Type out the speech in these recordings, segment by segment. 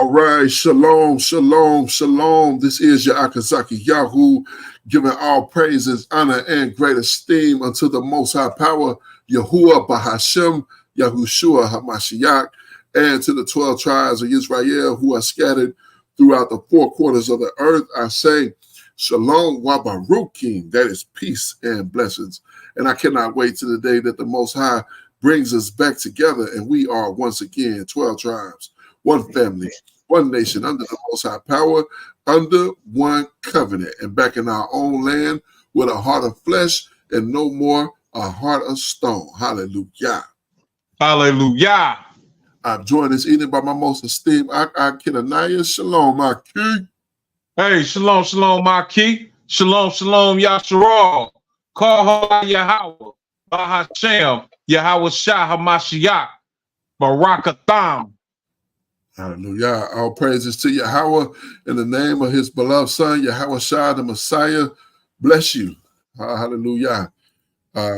All right, shalom, shalom, shalom. This is your Akazaki Yahoo, giving all praises, honor, and great esteem unto the Most High Power, Yahuwah Bahashem, Yahushua HaMashiach, and to the 12 tribes of Israel who are scattered throughout the four corners of the earth. I say, shalom wa baruchim, that is peace and blessings. And I cannot wait to the day that the Most High brings us back together, and we are once again 12 tribes. One family, one nation, under the Most High Power, under one covenant, and back in our own land with a heart of flesh and no more a heart of stone. Hallelujah. Hallelujah. I'm joined this evening by my most esteemed Kenaniah. Shalom, my king. Hey, shalom, shalom, my king. Shalom, shalom, Yasharal. Call her Yahweh, Bahashem, Yahweh Shah HaMashiach, Barakatham. Hallelujah. All praises to Yahweh in the name of his beloved son, Yahweh Shah, the Messiah. Bless you. Hallelujah.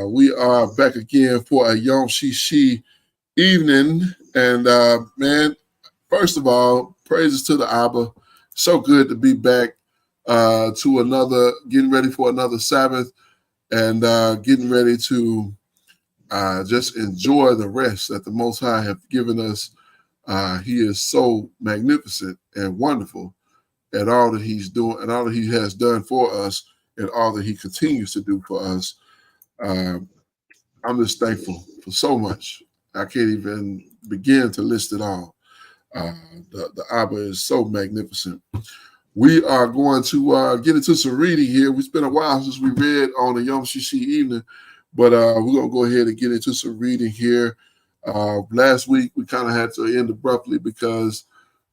We are back again for a Yom Shishi evening. And man, first of all, praises to the Abba. So good to be back to another, getting ready for another Sabbath and getting ready to just enjoy the rest that the Most High have given us. He is so magnificent and wonderful at all that he's doing and all that he has done for us and all that he continues to do for us. I'm just thankful for so much. I can't even begin to list it all. The Abba is so magnificent. We are going to get into some reading here. It's been a while since we read on a Yom Shishi evening, but we're going to go ahead and get into some reading here. Last week we kind of had to end abruptly because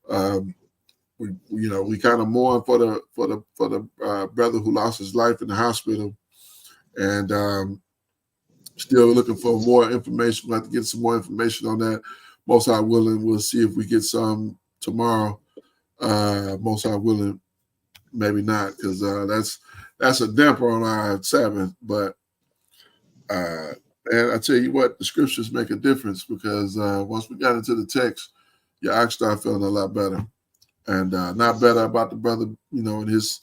we kind of mourned for the brother who lost his life in the hospital, and still looking for more information. We'll have to get some more information on that. Most High willing, we'll see if we get some tomorrow. Most High willing, maybe not, because that's a damper on our Sabbath. But and I tell you what, the scriptures make a difference because once we got into the text, your ox started feeling a lot better, and not better about the brother, in his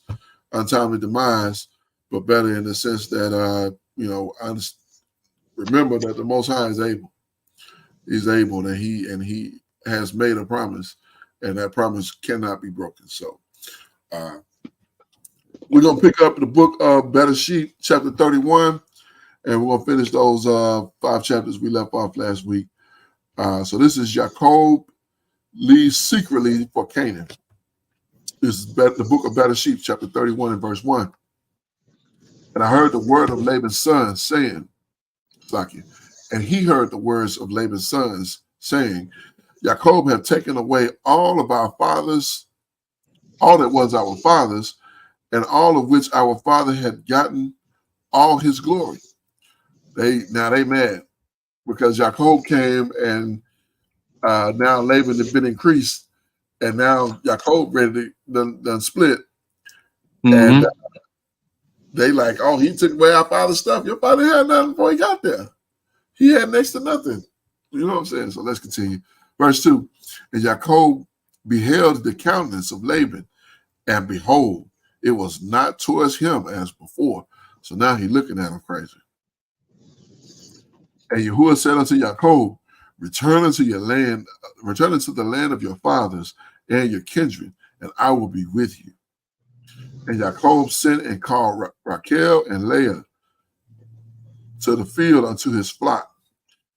untimely demise, but better in the sense that I just remember that the Most High is able. He's able, and he has made a promise, and that promise cannot be broken. So we're gonna pick up the book of Bereshith, chapter 31. And we're going to finish those 5 chapters we left off last week. So this is Jacob leaves secretly for Canaan. This is the book of Bereshith, chapter 31 and verse 1. And I heard the word of Laban's sons saying, and he heard the words of Laban's sons saying, Jacob have taken away all of our fathers, all that was our fathers, and all of which our father had gotten all his glory. They mad because Jacob came and now Laban had been increased, and now Jacob ready to done split. Mm-hmm. And they like, oh, he took away our father's stuff. Your father had nothing before he got there. He had next to nothing. You know what I'm saying? So let's continue. Verse 2. And Jacob beheld the countenance of Laban, and behold, it was not towards him as before. So now he's looking at him crazy. And Yahuwah said unto Jacob, return unto your land, return unto the land of your fathers and your kindred, and I will be with you. And Jacob sent and called Rachel and Leah to the field unto his flock,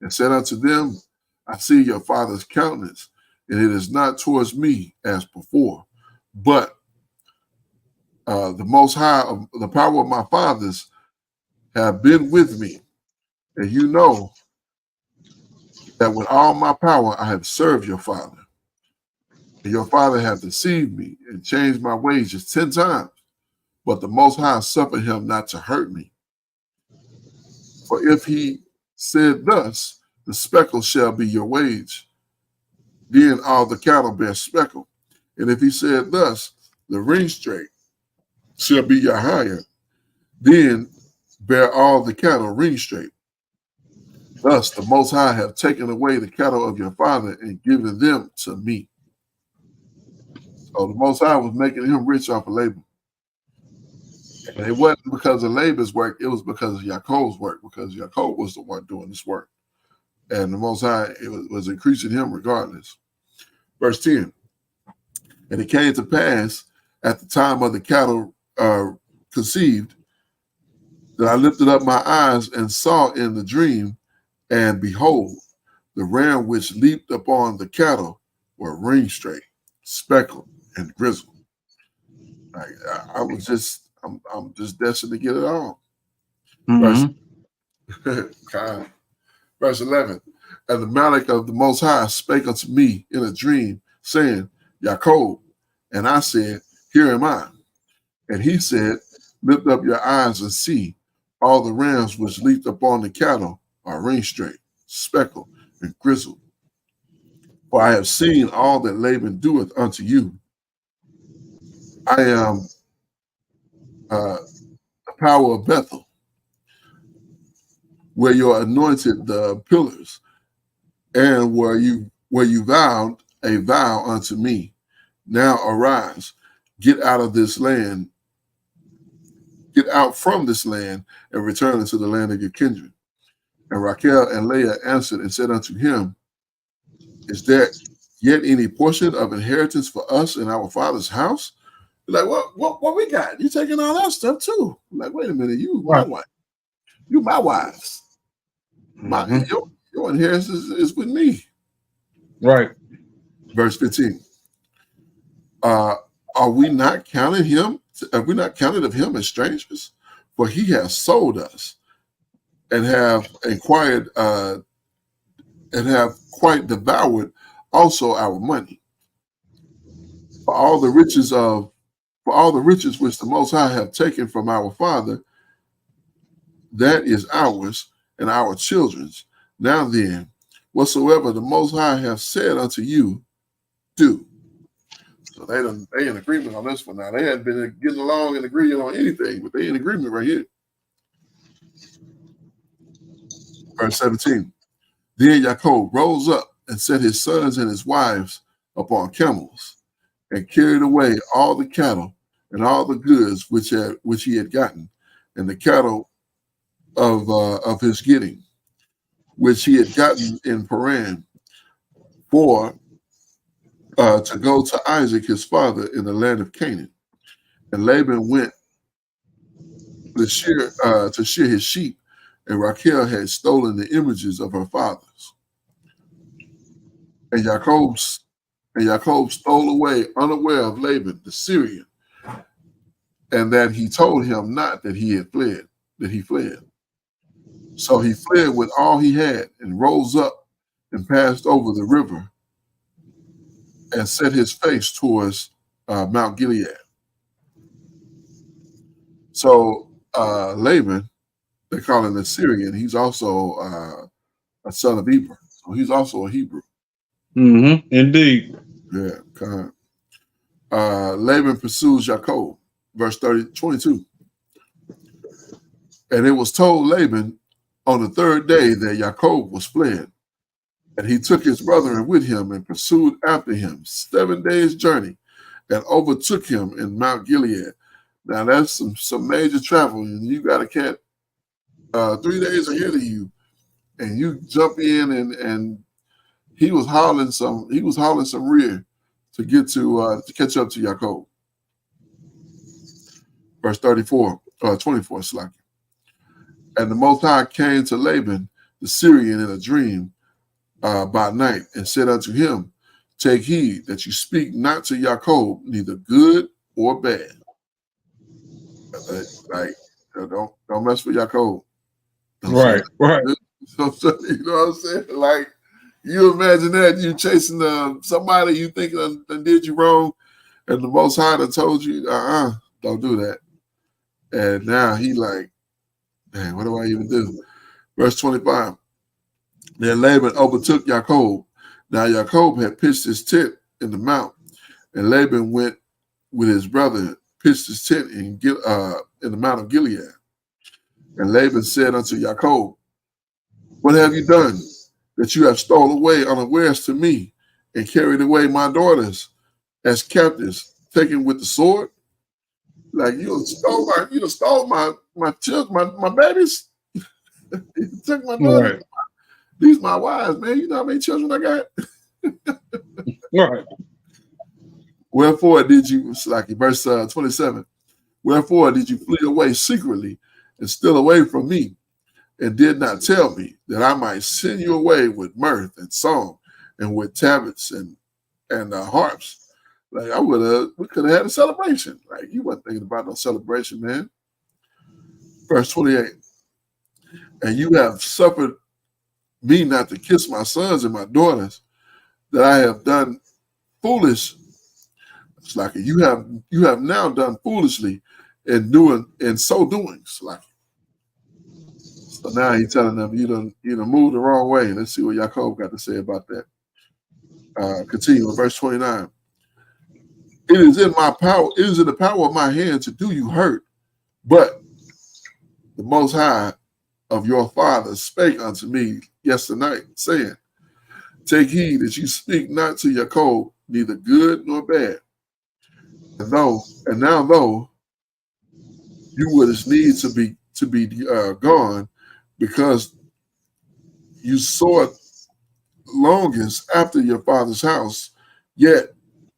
and said unto them, I see your father's countenance, and it is not towards me as before, but the Most High, of the power of my fathers, have been with me. And you know that with all my power I have served your father. And your father hath deceived me and changed my wages 10 times. But the Most High suffered him not to hurt me. For if he said thus, the speckle shall be your wage, then all the cattle bear speckle. And if he said thus, the ring straight shall be your hire, then bear all the cattle ring straight. Thus the Most High have taken away the cattle of your father and given them to me. So the Most High was making him rich off of Laban. And it wasn't because of Laban's work, it was because of Yaakov's work, because Yaakov was the one doing this work. And the Most High was increasing him regardless. Verse 10. And it came to pass at the time of the cattle conceived that I lifted up my eyes and saw in the dream, and behold, the ram which leaped upon the cattle were ring straight, speckled, and grizzled. I'm just destined to get it all. Verse 11. And the Malach of the Most High spake unto me in a dream, saying, Yaakov. And I said, Here am I. And he said, Lift up your eyes and see, all the rams which leaped upon the cattle are ring straight, speckled, and grizzled. For I have seen all that Laban doeth unto you. I am the power of Bethel, where you anointed the pillars, and where you vowed a vow unto me. Now arise, get out of this land, get out from this land, and return into the land of your kindred. And Rachel and Leah answered and said unto him, Is there yet any portion of inheritance for us in our father's house? Like, what we got? You taking all that stuff too? Like, wait a minute, you my wife. You my wives. Your inheritance is with me. Right. Verse 15. Are we not counted him? Have we not counted of him as strangers? For he has sold us and have inquired and have quite devoured also our money. For all the riches which the Most High have taken from our father, that is ours and our children's. Now then, whatsoever the Most High have said unto you, do. So they in agreement on this one now. They hadn't been getting along and agreeing on anything, but they in agreement right here. Verse 17. Then Yaakov rose up and set his sons and his wives upon camels, and carried away all the cattle and all the goods which he had gotten, and the cattle of his getting, which he had gotten in Paran, for to go to Isaac his father in the land of Canaan. And Laban went to shear his sheep, and Rachel had stolen the images of her fathers. And Yaakov stole away unaware of Laban the Syrian, and that he told him not that he fled. So he fled with all he had, and rose up and passed over the river, and set his face towards Mount Gilead. So Laban, they call him the Syrian. He's also a son of Eber. So he's also a Hebrew. Indeed. Yeah. Laban pursues Yaakov. Verse 22. And it was told Laban on the third day that Yaakov was fled. And he took his brethren with him and pursued after him 7 days' journey, and overtook him in Mount Gilead. Now that's some major travel, and you got a cat 3 days ahead of you, and you jump in and he was hauling some rear to get to catch up to Yaakov. Verse 24, 24, Slaki. And the Most High came to Laban the Syrian in a dream by night, and said unto him, Take heed that you speak not to Yaakov, neither good or bad. Like, don't mess with Yaakov. Right. You know what I'm saying? Like, you imagine that you chasing somebody you think that did you wrong, and the Most High that told you, don't do that. And now he like, man, what do I even do? Verse 25. Then Laban overtook Yaakov. Now Yaakov had pitched his tent in the mount, and Laban went with his brother, pitched his tent in the mount of Gilead. And Laban said unto Yaakov, What have you done, that you have stole away unawares to me, and carried away my daughters, as captives, taken with the sword. Like you stole my children, my babies. You took my daughter. Right. These my wives, man. You know how many children I got? Right. Wherefore did you, like verse 27, wherefore did you flee away secretly and steal away from me, and did not tell me that I might send you away with mirth and song and with tabrets and harps? Like we could have had a celebration. Like you wasn't thinking about no celebration, man. Verse 28, and you have suffered me not to kiss my sons and my daughters, that I have done foolish. It's like you have now done foolishly in so doing. It's like, so now he's telling them you done moved the wrong way. Let's see what Jacob got to say about that. Continue in verse 29. It is in my power, it is in the power of my hand to do you hurt, but the Most High of your fathers spake unto me yesternight, saying, take heed that you speak not to Jacob neither good nor bad. And now though you would need to be gone, because you sought longest after your father's house, yet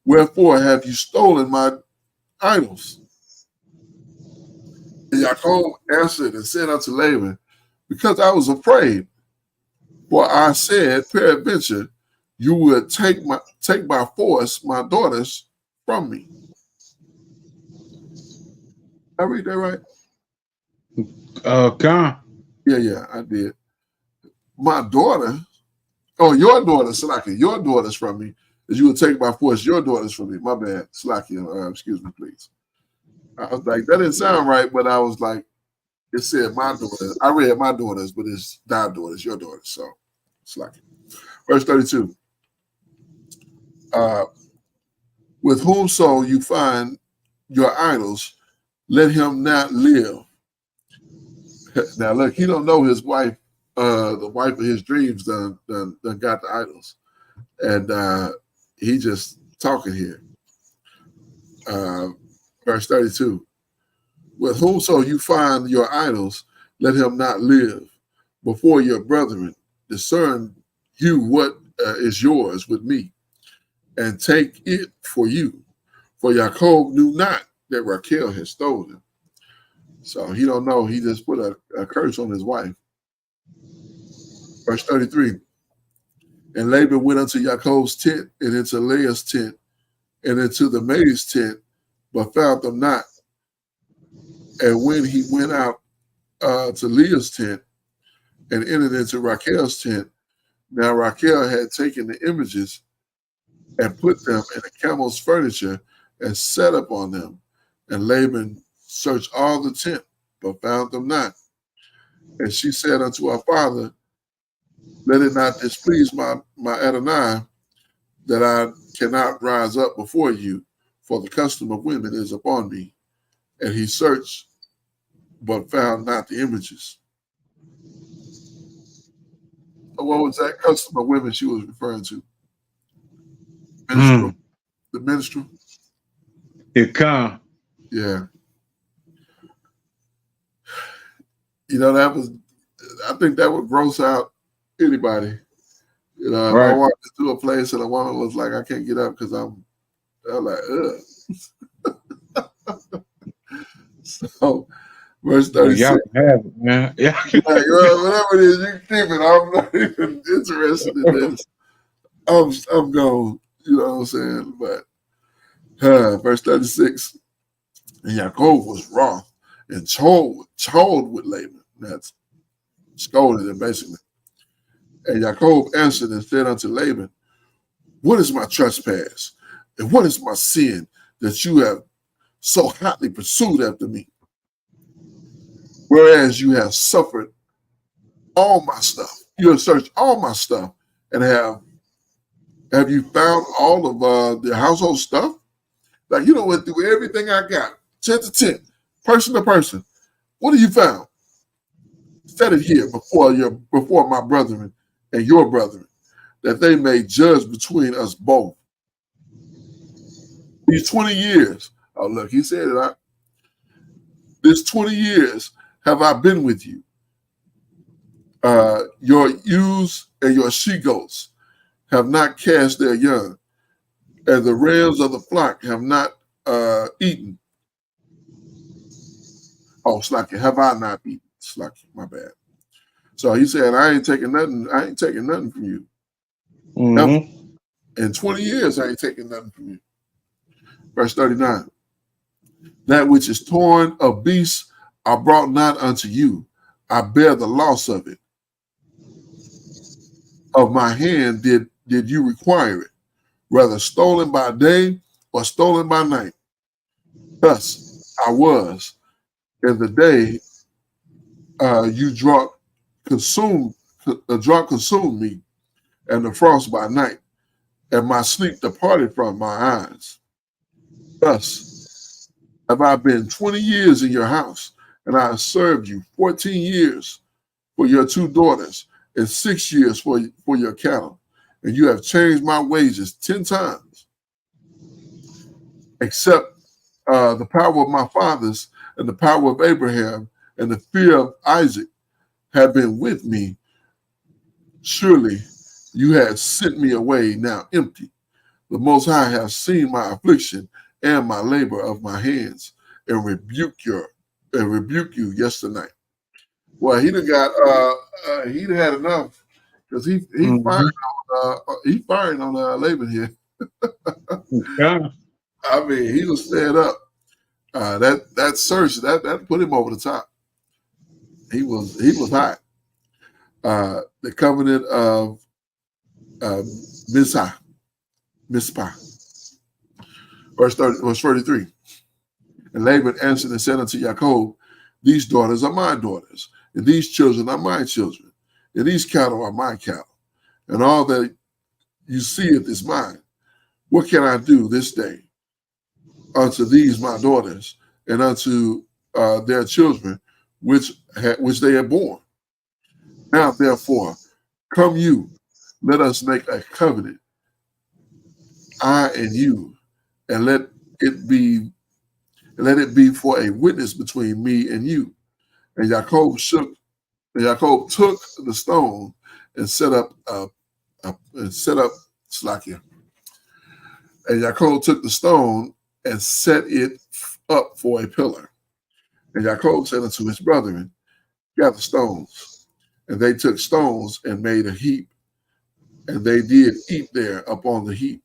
wherefore have you stolen my idols? And Jacob answered and said unto Laban, because I was afraid, for I said, peradventure, you would take by force my daughters from me. I read that right? Con. Yeah, I did. My daughter, your daughter, Slaki, your daughters from me, is you would take by force your daughters from me. My bad, Slaki, excuse me, please. I was like, that didn't sound right, but I was like, it said my daughters. I read my daughters, but it's thy daughters, your daughters. So, Slaki. Verse 32. With whomso you find your idols, let him not live. Now look, he don't know his wife, the wife of his dreams done got the idols. And he just talking here. Verse 32. With whomso you find your idols, let him not live. Before your brethren, discern you what is yours with me, and take it for you. For Jacob knew not that Rachel had stolen him. So he don't know. He just put a curse on his wife. Verse 33. And Laban went unto Jacob's tent, and into Leah's tent, and into the maid's tent, but found them not. And when he went out to Leah's tent and entered into Rachel's tent, now Rachel had taken the images and put them in the camel's furniture and set up on them. And Laban searched all the tent, but found them not. And she said unto her father, let it not displease my Adonai, that I cannot rise up before you, for the custom of women is upon me. And he searched, but found not the images. What was that custom of women she was referring to? Minstrel. The minstrel? It come. Yeah. You know, I think that would gross out anybody. You know, if I walked into a place and a woman was like, I can't get up because I'm like, ugh. So, verse 36. Y'all can have it, man. Yeah. Like, well, whatever it is, you keep it. I'm not even interested in this. I'm going, you know what I'm saying? But verse 36. And Jacob was wroth and told with Laban. That's scolded him basically. And Jacob answered and said unto Laban, what is my trespass? And what is my sin that you have so hotly pursued after me? Whereas you have suffered all my stuff. You have searched all my stuff. And have you found all of the household stuff? Like, you know, went through everything I got, tent to tent, person to person. What have you found? Set it here before my brethren and your brethren, that they may judge between us both. These 20 years, oh, look, he said it. This 20 years have I been with you. Your ewes and your she-goats have not cast their young, and the rams of the flock have not eaten. Oh, Slacky, have I not eaten? Slacky, my bad. So he said, I ain't taking nothing from you. In 20 years, I ain't taking nothing from you. Verse 39. That which is torn of beasts I brought not unto you. I bear the loss of it. Of my hand did you require it, whether stolen by day or stolen by night. Thus I was in the day draught consumed me, and the frost by night, and my sleep departed from my eyes. Thus have I been 20 years in your house, and I have served you 14 years for your 2 daughters, and 6 years for your cattle, and you have changed my wages 10 times, except the power of my fathers and the power of Abraham and the fear of Isaac have been with me. Surely you have sent me away now empty. The Most High has seen my affliction and my labor of my hands, and rebuke you yesternight. Well, he done got he had enough, because he fired on Laban here. Yeah. I mean, he was fed up. That search that put him over the top. He was hot. The covenant of Mizpah, verse 33. And Laban answered and said unto Jacob, these daughters are my daughters, and these children are my children, and these cattle are my cattle, and all that you seeth is mine. What can I do this day unto these my daughters, and unto their children, which they have borne? Now therefore, come you, let us make a covenant, I and you, and let it be for a witness between me and you. And Jacob took the stone and set up Slakia. And Jacob took the stone and set it up for a pillar. And Jacob said unto his brethren, gather stones. And they took stones and made a heap, and they did eat there upon the heap.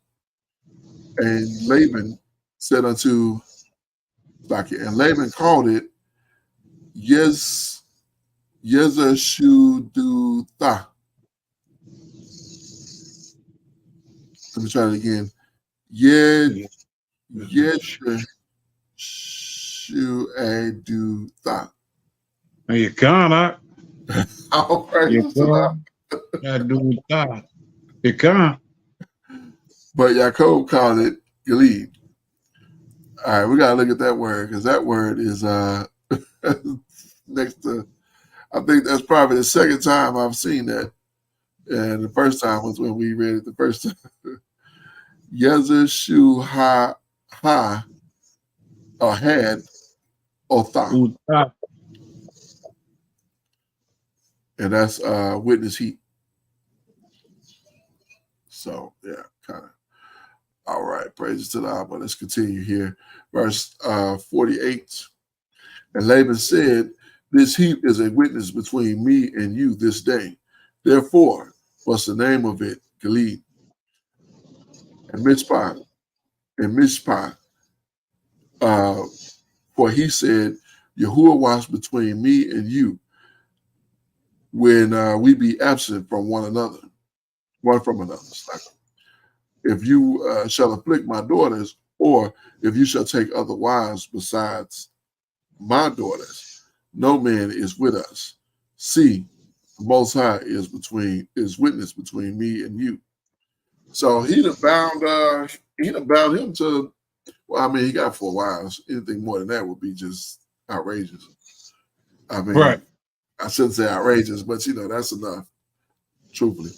And Laban said unto Slakia, and Laban called it Yezashudutha. Let me try it again. Yezashudutha. You can't. All right. You do that. You can't. But Jacob called it Gilead. All right, we gotta look at that word, because that word is next to, I think that's probably the second time I've seen that. And the first time was when we read it the first time. Yezashu ha or had Otha. And that's witness heat. So yeah, kind of. All right, praises to the Abba. Let's continue here. Verse 48. And Laban said, this heap is a witness between me and you this day. Therefore, what's the name of it? Gilead. And Mizpah. For he said, Yahuwah was between me and you when we be absent from one from another. If you shall afflict my daughters, or if you shall take other wives besides my daughters, no man is with us. See, the Most High is witness between me and you. So he'd have bound him to. Well, I mean, he got 4 wives. Anything more than that would be just outrageous. I mean, right. I shouldn't say outrageous, but that's enough. Truthfully,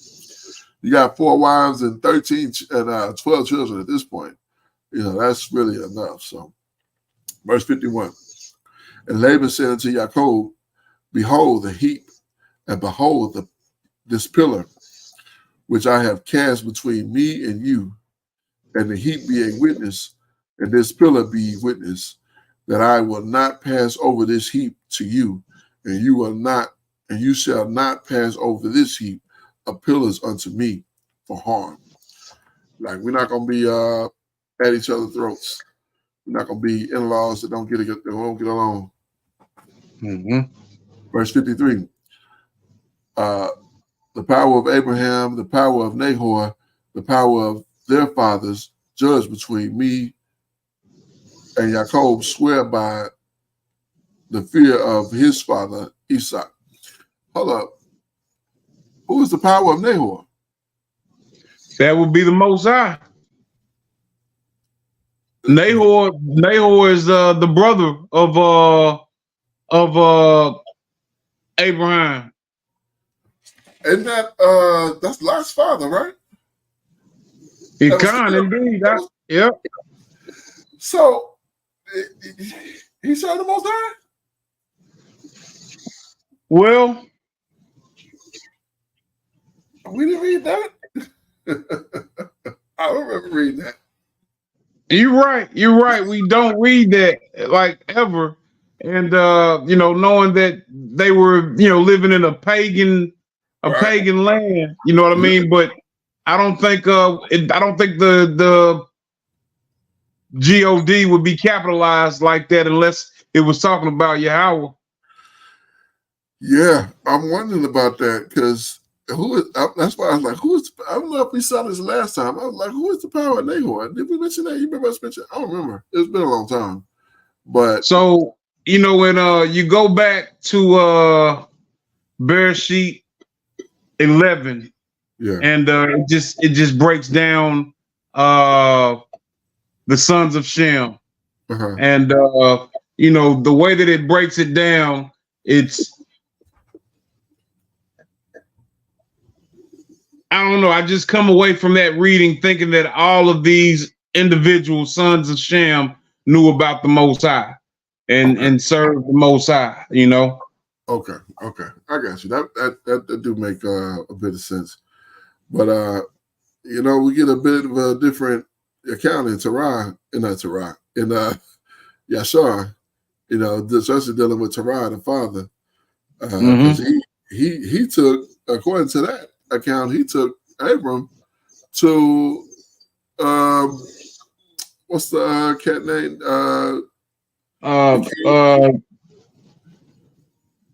you got 4 wives and 12 children at this point. That's really enough. So, verse 51. And Laban said unto Jacob, behold the heap, and behold this pillar, which I have cast between me and you, and the heap be a witness, and this pillar be witness, that I will not pass over this heap to you, and you shall not pass over this heap of pillars unto me for harm. Like, we're not gonna be at each other's throats. We're not gonna be in-laws that won't get along. Verse 53. The power of Abraham, the power of Nahor, the power of their fathers, judge between me and Jacob, swear by the fear of his father Esau. Hold up. Who is the power of Nahor? That would be the Most High. Nahor is the brother of Abraham. Isn't that's Lot's father, right? He can indeed. Yep. So he said the Most High? Well, we didn't read that. I don't remember reading that. You're right. We don't read that like ever. And knowing that they were, living in a pagan land, you know what I mean? But I don't think the God would be capitalized like that unless it was talking about Yahweh. Yeah, I'm wondering about that because that's why I was like, I don't know if we saw this last time. I was like, who is the power of Nahor? Did we mention that? You remember us mentioning? I don't remember. It's been a long time. But so, when you go back to Bereshith 11, yeah, and it just breaks down the sons of Shem. And the way that it breaks it down, I don't know. I just come away from that reading thinking that all of these individual sons of Shem knew about the Most High and served the Most High. Okay, I got you. That do make a bit of sense. But we get a bit of a different account in Yashar. Especially dealing with Terah, the father, because he took, according to that account, he took Abram to what's the cat name?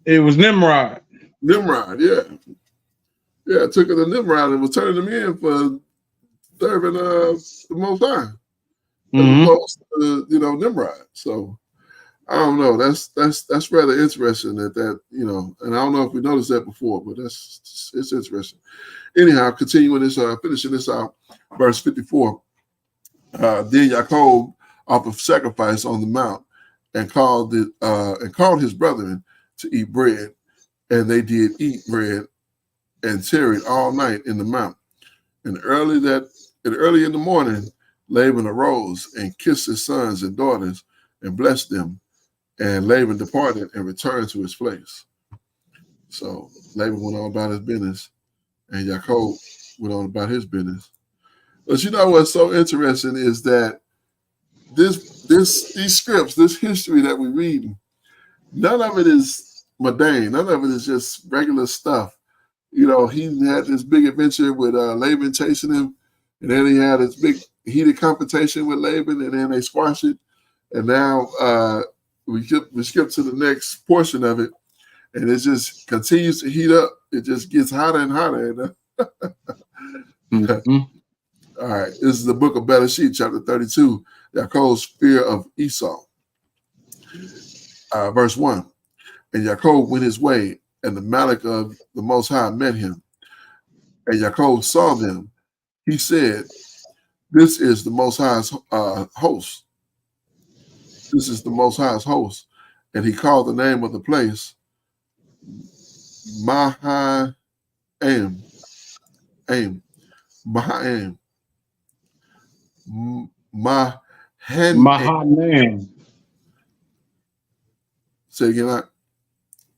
It was Nimrod. Nimrod, yeah. Took her to Nimrod and was turning him in for serving the Most High, as opposed to Nimrod. So I don't know. That's rather interesting that and I don't know if we noticed that before, but it's interesting. Anyhow, continuing this, finishing this out, verse 54. Then Jacob offered sacrifice on the mount and called his brethren to eat bread, and they did eat bread and tarried all night in the mount. And early in the morning, Laban arose and kissed his sons and daughters and blessed them. And Laban departed and returned to his place. So Laban went on about his business, and Jacob went on about his business. But what's so interesting is that these scripts, this history that we read, none of it is mundane. None of it is just regular stuff. He had this big adventure with Laban chasing him, and then he had this big heated confrontation with Laban, and then they squashed it. And now we skip to the next portion of it, and it just continues to heat up. It just gets hotter and hotter. All right, this is the book of Bereshith, chapter 32, Jacob's fear of Esau. Verse 1. And Jacob went his way, and the Malach of the Most High met him. And Jacob saw them. He said, this is the Most High's host. This is the Most High's host. And he called the name of the place Mahanaim. Mahanaim. Mahanam. Say again.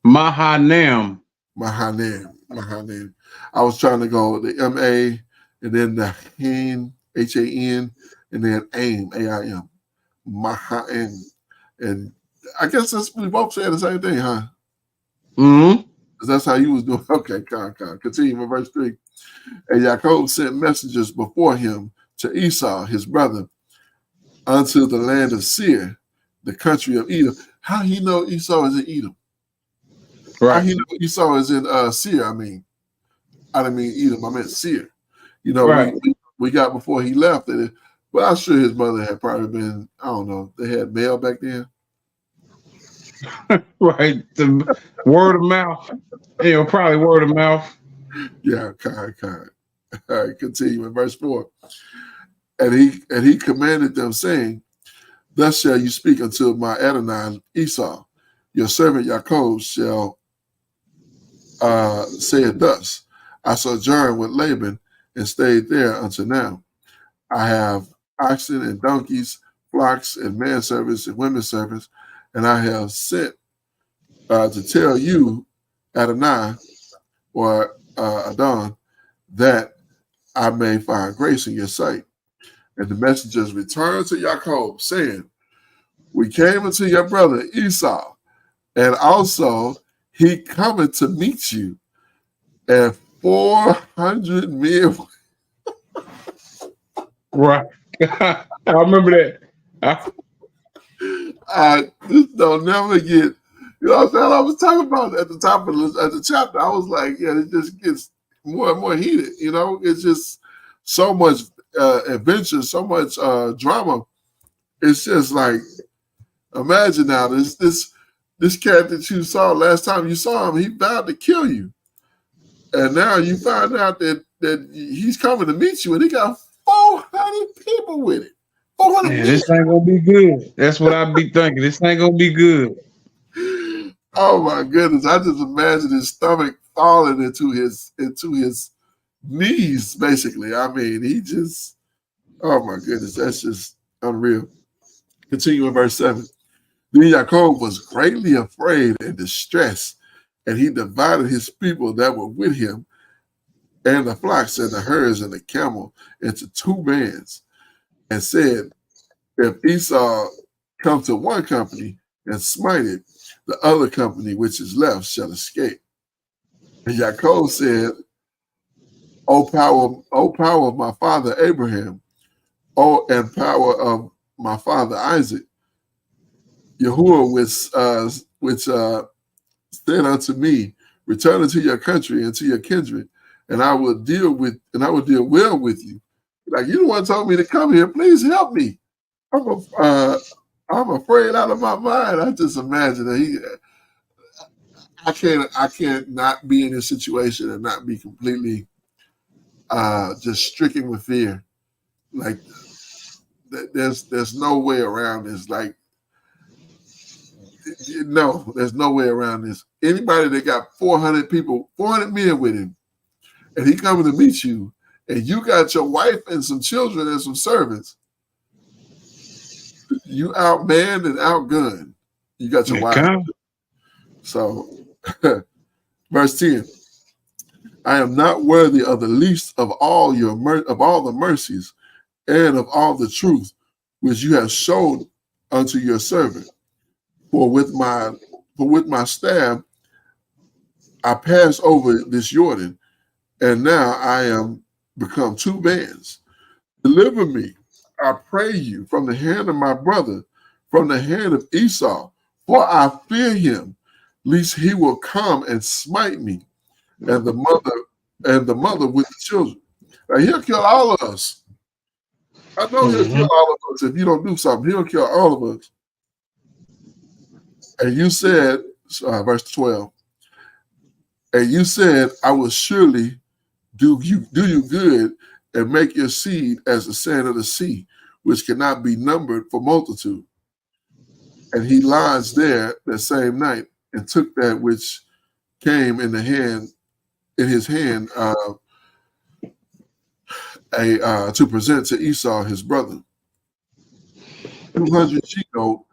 Mahanam. Mahanan. I was trying to go the M-A and then the Han, H-A-N, and then AIM, A-I-M. Mahan. And I guess we both saying the same thing, huh? Mm-hmm. That's how you was doing. Okay, continue with verse 3. And Jacob sent messengers before him to Esau, his brother, unto the land of Seir, the country of Edom. How he know Esau is in Edom? Right. How he know Esau is in Seir? I didn't mean Edom. I meant Seir. You know, right. we got before he left it, but I'm sure his mother had probably been, I don't know, they had mail back then. Right. The word of mouth. Probably word of mouth. Yeah, kind. All right, continue in verse 4. And he commanded them, saying, Thus shall you speak unto my Adonai Esau. Your servant Jacob shall say it thus. I sojourned with Laban and stayed there until now. I have oxen and donkeys, flocks and manservants and women servants, and I have sent to tell you, Adonai, or Adon, that I may find grace in your sight. And the messengers returned to Jacob, saying, We came unto your brother Esau, and also he cometh to meet you, and 400 men. Right. I remember that. This don't never get, you know what I'm saying? I was talking about at the top of the chapter. I was like, yeah, it just gets more and more heated. You know, it's just so much adventure, so much drama. It's just like, imagine now this cat that you saw last time you saw him, he vowed to kill you, and now you find out that he's coming to meet you, and he got 400 people with it. 400 Man, this ain't gonna be good. That's what I be thinking. This ain't gonna be good. Oh my goodness! I just imagine his stomach falling into his knees. Basically, I mean, he just. Oh my goodness, that's just unreal. Continuing verse 7. Then Jacob was greatly afraid and distressed, and he divided his people that were with him, and the flocks and the herds and the camel into two bands, and said, If Esau come to one company and smite it, the other company which is left shall escape. And Jacob said, O power of my father Abraham, and power of my father Isaac, Yahuwah which said unto me, Return unto your country and to your kindred, and I will deal well with you. Like, you the one told me to come here, please help me. I'm afraid out of my mind. I just imagine that I can't not be in this situation and not be completely just stricken with fear. Like, there's no way around this. Like, no, there's no way around this. Anybody that got 400 people, 400 men with him, and he coming to meet you, and you got your wife and some children and some servants, you outmanned and outgunned. You got your wife. So, verse 10. I am not worthy of the least of all the mercies and of all the truth which you have shown unto your servant. For with my staff I pass over this Jordan, and now I am become two bands. Deliver me, I pray you, from the hand of my brother, from the hand of Esau, for I fear him, lest he will come and smite me, and the mother with the children. Now, he'll kill all of us. I know he'll kill all of us if you don't do something. He'll kill all of us. And you said, verse 12, and you said, I will surely do you good and make your seed as the sand of the sea, which cannot be numbered for multitude. And he lodged there that same night and took that which came in his hand to present to Esau his brother. 200 she goat,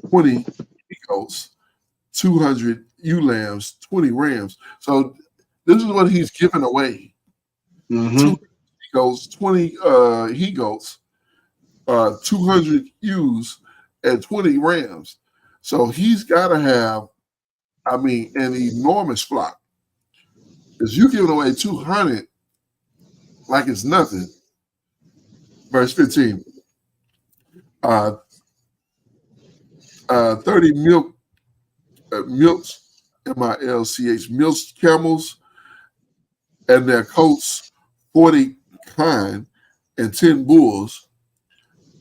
20 he goats, 200 ewe lambs, 20 rams. So this is what he's giving away. Mm-hmm. 2 he goats, 20 he goats, 200 ewes, and 20 rams. So he's got to have, I mean, an enormous flock. Because you giving away 200 like it's nothing. Verse 15. 30 milks, M-I-L-C-H, milks camels and their coats, 40 kine and 10 bulls,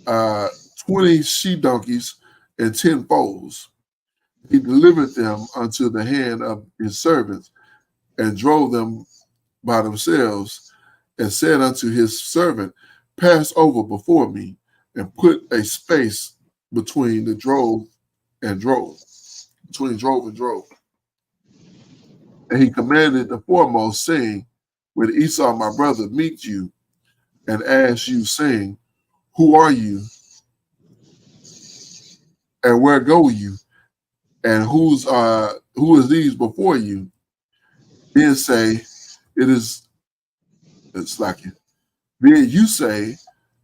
20 she donkeys and 10 foals. He delivered them unto the hand of his servants and drove them by themselves and said unto his servant, pass over before me and put a space between the drove and drove, between drove and drove. And he commanded the foremost, saying, when Esau, my brother, meet you and ask you, saying, who are you? And where go you? And who is these before you? Then say, it's like it. Then you say,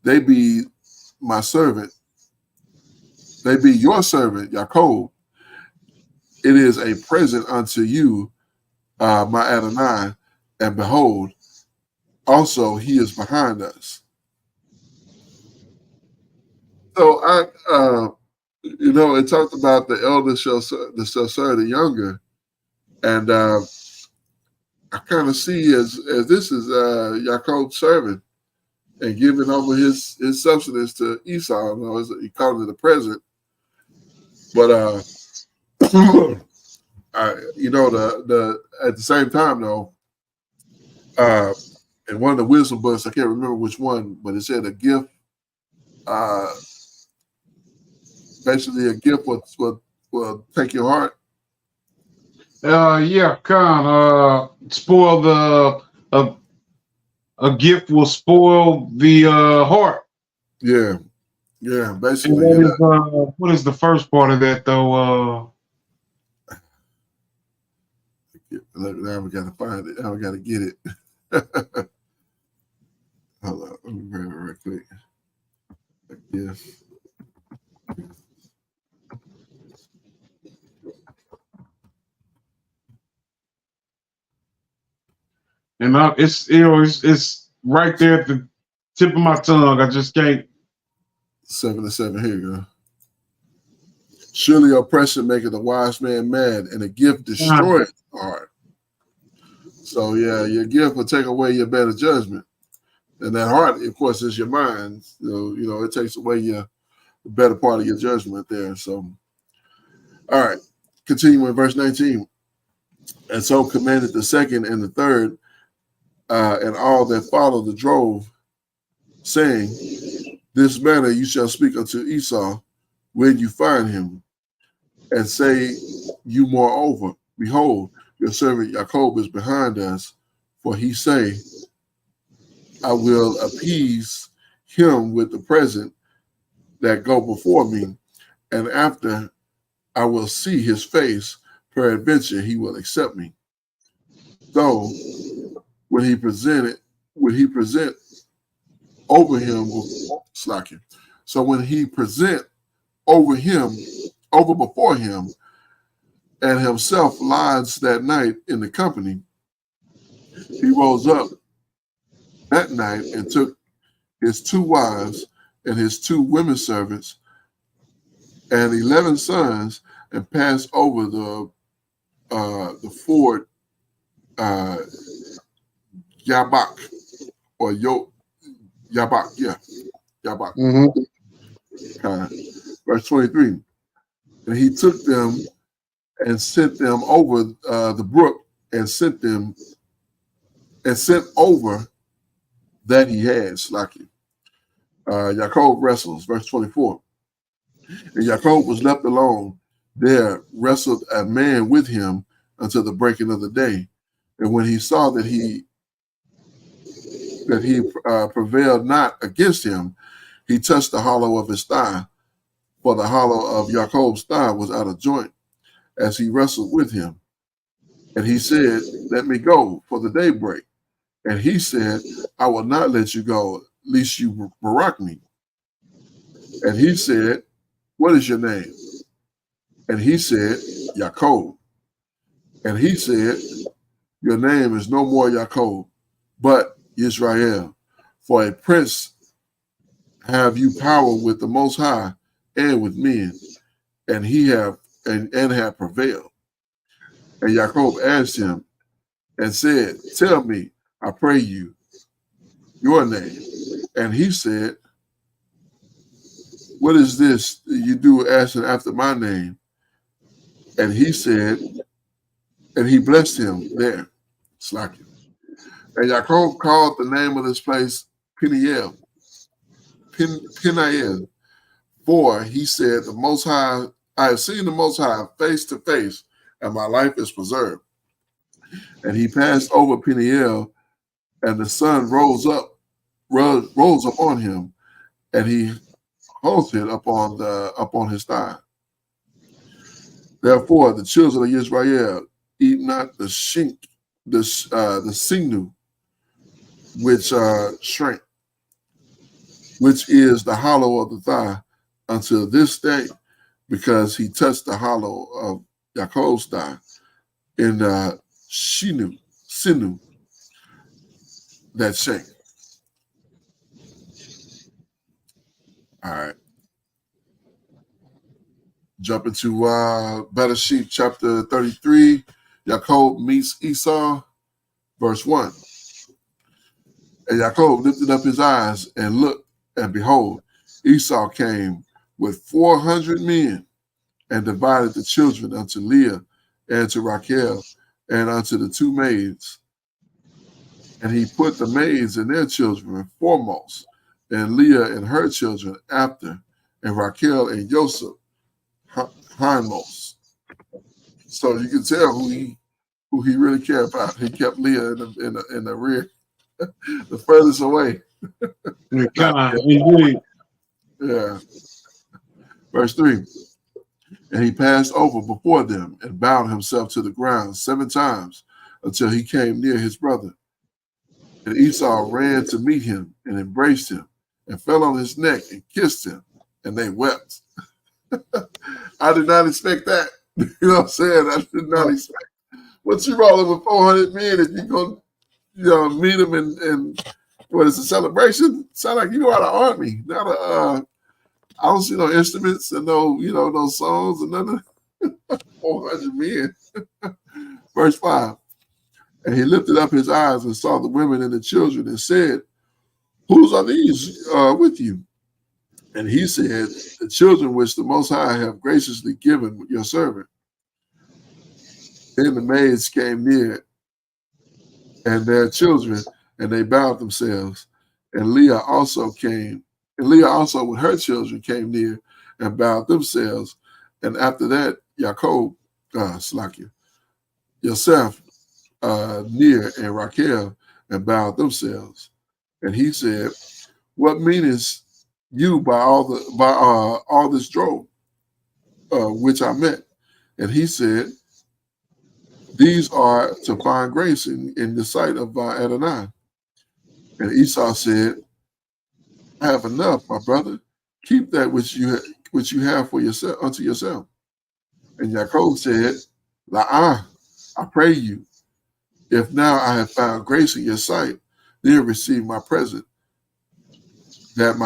they be my servant, they be your servant, Jacob. It is a present unto you, my Adonai, and behold, also he is behind us. So it talked about the elder shall serve the younger, and I kind of see as this is Jacob's servant and giving over his substance to Esau. He called it a present, but the at the same time though, in one of the wisdom books, I can't remember which one, but it said a gift. Basically, a gift will take your heart. Yeah, spoil a gift will spoil the heart. Yeah, basically. And what is the first part of that though? Now we got to find it. Now we got to get it. Hold on, let me grab it right quick. Yes. And it's right there at the tip of my tongue. I just can't. 7-7. Here you go. Surely oppression maketh a wise man mad, and a gift destroyeth the heart. So yeah, your gift will take away your better judgment, and that heart, of course, is your mind. So it takes away the better part of your judgment there. So, all right, continuing verse 19. And so commanded the second and the third, and all that followed the drove, saying, this manner you shall speak unto Esau when you find him, and say you moreover, behold, your servant Jacob is behind us, for he say, I will appease him with the present that go before me, and after I will see his face, peradventure he will accept me. So when he present over him, slacking. So when he present over before him, and himself lodged that night in the company, he rose up that night and took his 2 wives and his 2 women servants and 11 sons and passed over the ford Yabak or Yabak, yeah, Yabak. Mm-hmm. Verse 23. And he took them and sent them over the brook and sent over that he had, Slaki. Jacob wrestles, verse 24. And Jacob was left alone. There wrestled a man with him until the breaking of the day. And when he saw that he prevailed not against him, he touched the hollow of his thigh, for the hollow of Jacob's thigh was out of joint as he wrestled with him. And he said, let me go, for the daybreak. And he said, I will not let you go, lest you barak me. And he said, what is your name? And he said, Jacob. And he said, your name is no more Jacob, but Israel. For a prince have you power with the Most High and with men, and he have and have prevailed. And Jacob asked him and said, tell me, I pray you, your name. And he said, what is this you do asking after my name? And he said, and he blessed him there. Slacken. And Jacob called the name of this place Peniel. Peniel. For he said, the Most High, I have seen the Most High face to face, and my life is preserved. And he passed over Peniel, and the sun rose up on him, and he halted upon his thigh. Therefore, the children of Israel eat not the sinew, which shrank, which is the hollow of the thigh, until this day, because he touched the hollow of Jacob's thigh in the sinew that shake. All right. Jump into Bereshith chapter 33. Jacob meets Esau, verse 1. And Jacob lifted up his eyes and looked, and behold, Esau came with 400 men, and divided the children unto Leah and to Rachel and unto the two maids. And he put the maids and their children foremost, and Leah and her children after, and Rachel and Joseph hindmost. So you can tell who he really cared about. He kept Leah in the rear, the furthest away. Indeed. Yeah. Verse 3. And he passed over before them and bowed himself to the ground 7 times until he came near his brother. And Esau ran to meet him and embraced him and fell on his neck and kissed him, and they wept. I did not expect that. You know what I'm saying? I did not expect. What you rolling with 400 men if you're going to meet them and what is a celebration? Sound like you are the army, not a I don't see no instruments and no songs and nothing. 400 men. Verse 5. And he lifted up his eyes and saw the women and the children and said, whose are these with you? And he said, the children which the Most High have graciously given your servant. Then the maids came near and their children, and they bowed themselves. And Leah also with her children came near and bowed themselves. And after that, Jacob, Yosef, near and Rachel, and bowed themselves. And he said, what meanest you by all this drove, which I met? And he said, these are to find grace in the sight of Adonai. And Esau said, I have enough, my brother. Keep that which you have for yourself unto yourself. And Jacob said, I pray you, if now I have found grace in your sight, then receive my present, my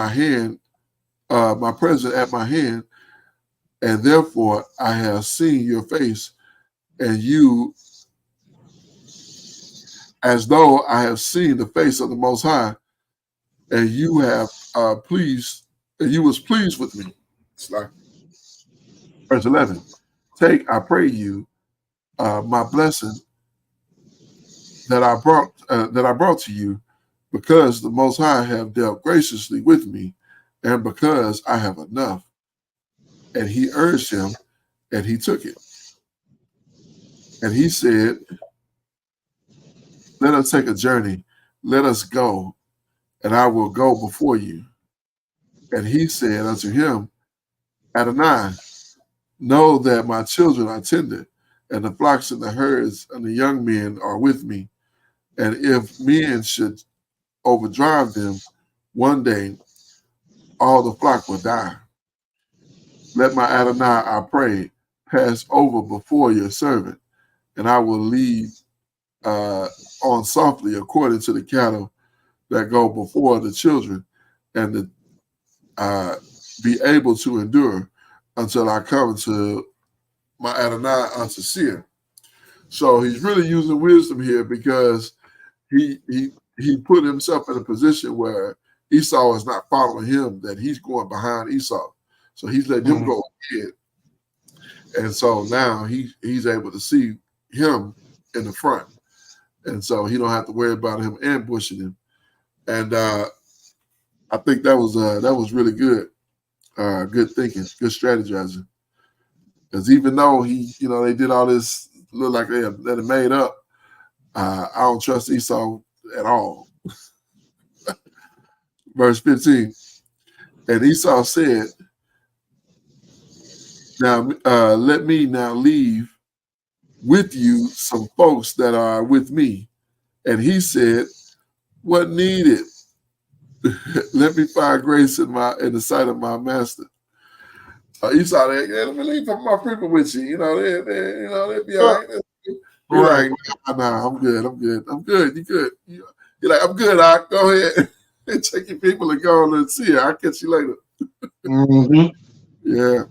present at my hand, and therefore I have seen your face, and you, as though I have seen the face of the Most High, and you have was pleased with me. Verse 11. Take, I pray you, my blessing that I brought to you, because the Most High have dealt graciously with me, and because I have enough. And he urged him, and he took it. And he said, let us take a journey. Let us go, and I will go before you. And he said unto him, Adonai, know that my children are tender, and the flocks and the herds and the young men are with me. And if men should overdrive them, one day all the flock will die. Let my Adonai, I pray, pass over before your servant, and I will lead on softly according to the cattle that go before the children, and be able to endure until I come to my Adonai unto Seir. So he's really using wisdom here because he put himself in a position where Esau is not following him, that he's going behind Esau. So he's letting him go ahead. And so now he's able to see him in the front. And so he don't have to worry about him ambushing him. And I think that was really good. Good thinking, good strategizing. Because even though they did all this, look like they had made up, I don't trust Esau at all. Verse 15. And Esau said, now let me now leave with you some folks that are with me. And he said, what needed? Let me find grace in the sight of my master. Esau, let me leave my people with you. They'll be all right. You're like, nah, I'm good. You good? You're like, I'm good. I go ahead and take your people and go and see her. I'll catch you later. Yeah.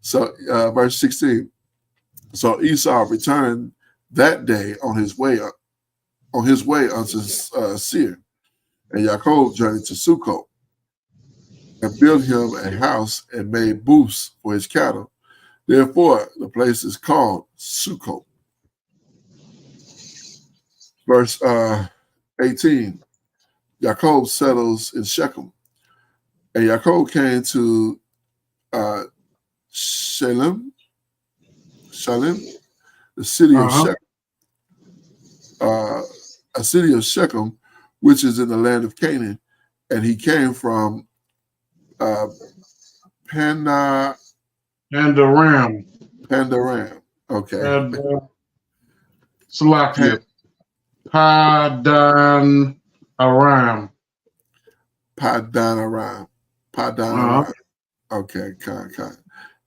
So verse 16. So Esau returned that day on his way unto Seir, and Yaakov journeyed to Sukkot and built him a house and made booths for his cattle. Therefore, the place is called Sukkot. Verse 18. Yaakov settles in Shechem, and Yaakov came to Shalem, the city of Shechem, a city of Shechem, which is in the land of Canaan, and he came from Pandaram. Okay. Salakia. Padanaram. Okay,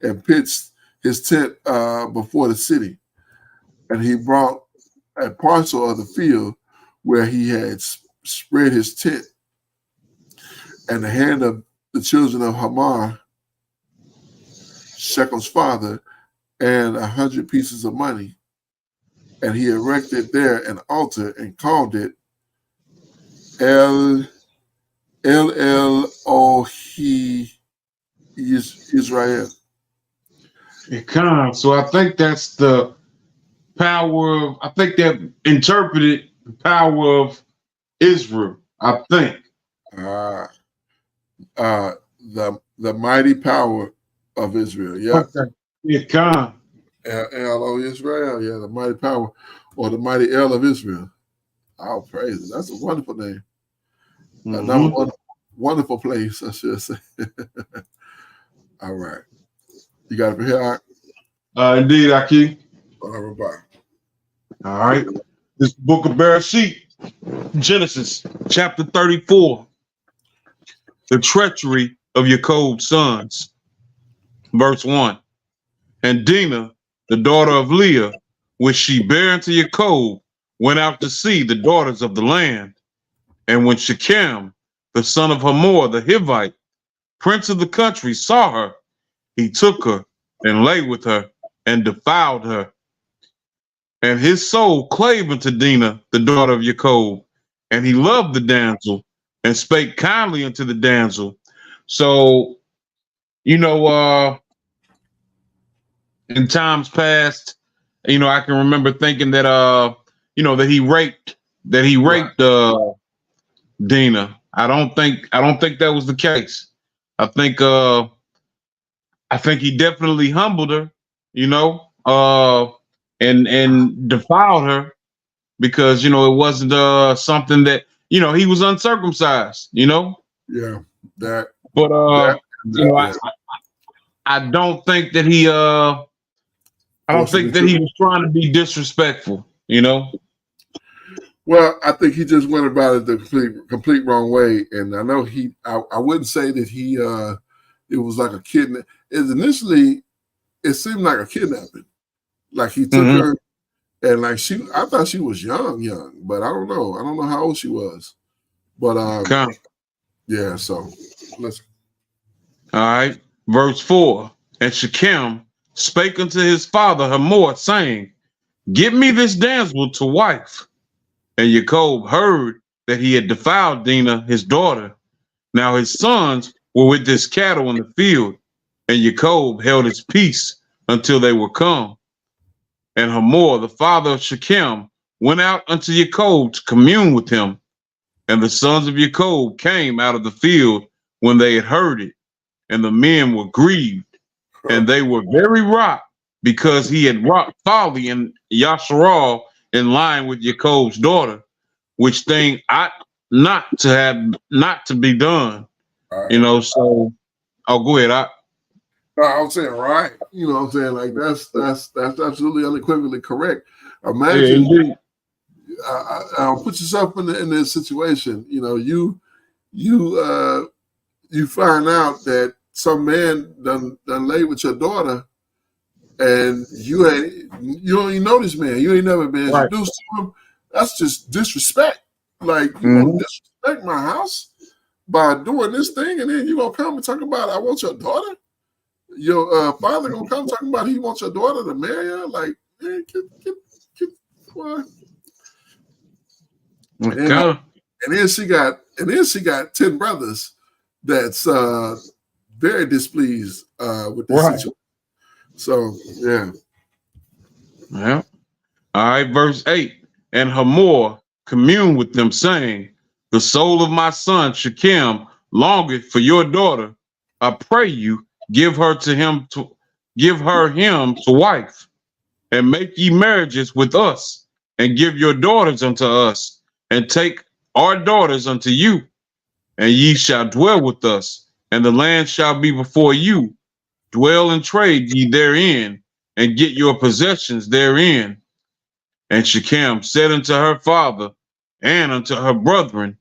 and pitched his tent before the city, and he brought a parcel of the field where he had spread his tent, and the hand of the children of Hamor, Shechem's father, and 100 pieces of money, and he erected there an altar and called it El Ohi Israel. So I think that's the power of, I think that interpreted the power of Israel, I think. The mighty power of Israel. Yeah. Okay. El Israel. Yeah, the mighty power, or the mighty El of Israel. I'll praise it. That's a wonderful name. Another wonderful place, I should say. All right. You got it for here, Indeed, Aki. All right, bye. All right. This book of Bereshith, Genesis, chapter 34. The treachery of Yaakov's sons. Verse 1. And Dinah, the daughter of Leah, which she bare unto Yaakov, went out to see the daughters of the land. And when Shechem, the son of Hamor, the Hivite, prince of the country, saw her, he took her and lay with her and defiled her. And his soul clave unto Dinah, the daughter of Yaakov, and he loved the damsel and spake kindly unto the damsel. So, in times past, I can remember thinking that, that he raped Dinah. I don't think that was the case. I think he definitely humbled her, and defiled her because, it wasn't something that, he was uncircumcised, Yeah. But I don't think that he I don't think that he was trying to be disrespectful, you know. Well, I think he just went about it the complete wrong way, and I know I wouldn't say that he it was like a kidnap. Initially, it seemed like a kidnapping. Like he took her, and like I thought she was young, but I don't know. I don't know how old she was, but yeah. So let's. All right, verse 4. And Shechem spake unto his father Hamor, saying, "Give me this damsel to wife." And Jacob heard that he had defiled Dinah, his daughter. Now his sons were with his cattle in the field, and Jacob held his peace until they were come. And Hamor, the father of Shechem, went out unto Jacob to commune with him. And the sons of Jacob came out of the field when they had heard it, and the men were grieved, and they were very wroth, because he had wrought folly in Yasharal in line with Jacob's daughter, which thing ought not to be done. Right. You know, so go ahead. I'm saying right. You know what I'm saying? Like that's absolutely unequivocally correct. Imagine I'll put yourself in this situation. You know, you find out that some man done laid with your daughter, and you don't even know this man. You ain't never been introduced to him. That's just disrespect. Like you gonna disrespect my house by doing this thing, and then you gonna come and talk about I want your daughter. Your father gonna come talking about he wants your daughter to marry her. Like, man, get what? And then she got 10 brothers that's very displeased with this situation. So yeah. Yeah. All right, verse 8. And Hamor communed with them, saying, "The soul of my son Shechem longeth for your daughter. I pray you, give her him to wife, and make ye marriages with us, and give your daughters unto us, and take our daughters unto you, and ye shall dwell with us, and the land shall be before you. Dwell and trade ye therein, and get your possessions therein." And Shechem said unto her father and unto her brethren,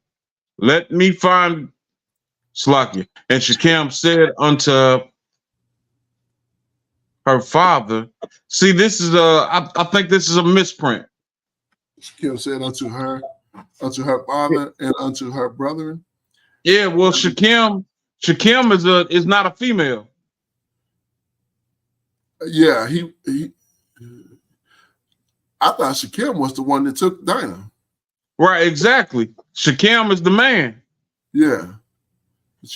"Let me find Slakia." And Shechem said unto her father, see, this is I think this is a misprint. Shechem said unto her father and unto her brethren. Yeah, well, Shechem is not a female. Yeah, he I thought Shechem was the one that took Dinah. Right, exactly. Shechem is the man. Yeah.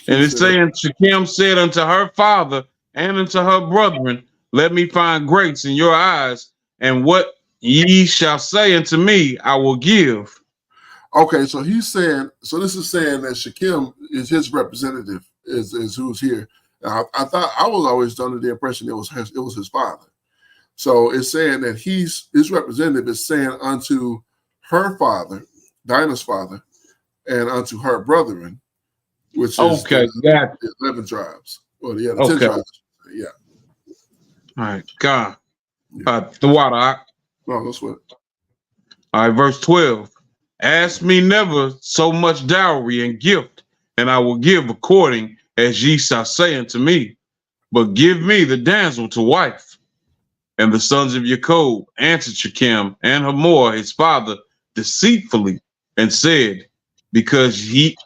And it's saying Shechem said unto her father and unto her brethren, "Let me find grace in your eyes, and what ye shall say unto me, I will give." Okay, so this is saying that Shechem is his representative, is who's here. I thought I was always under the impression it was his father. So it's saying that his representative is saying unto her father, Dinah's father, and unto her brethren, which is the 11 tribes. Well, yeah, the 10 tribes. Yeah. All right, God. The water. No, that's what. All right, verse 12. "Ask me never so much dowry and gift, and I will give according as ye shall say unto me. But give me the damsel to wife." And the sons of Jacob answered Shechem and Hamor his father deceitfully, and said, because he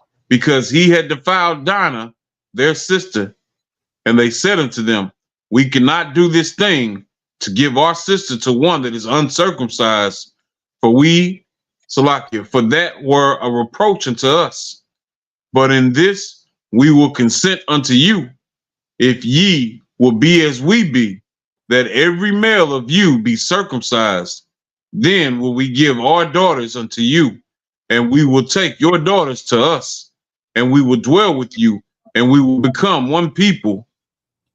had defiled Dinah, their sister. And they said unto them, "We cannot do this thing, to give our sister to one that is uncircumcised, for that were a reproach unto us. But in this we will consent unto you, if ye will be as we be, that every male of you be circumcised. Then will we give our daughters unto you, and we will take your daughters to us, and we will dwell with you, and we will become one people.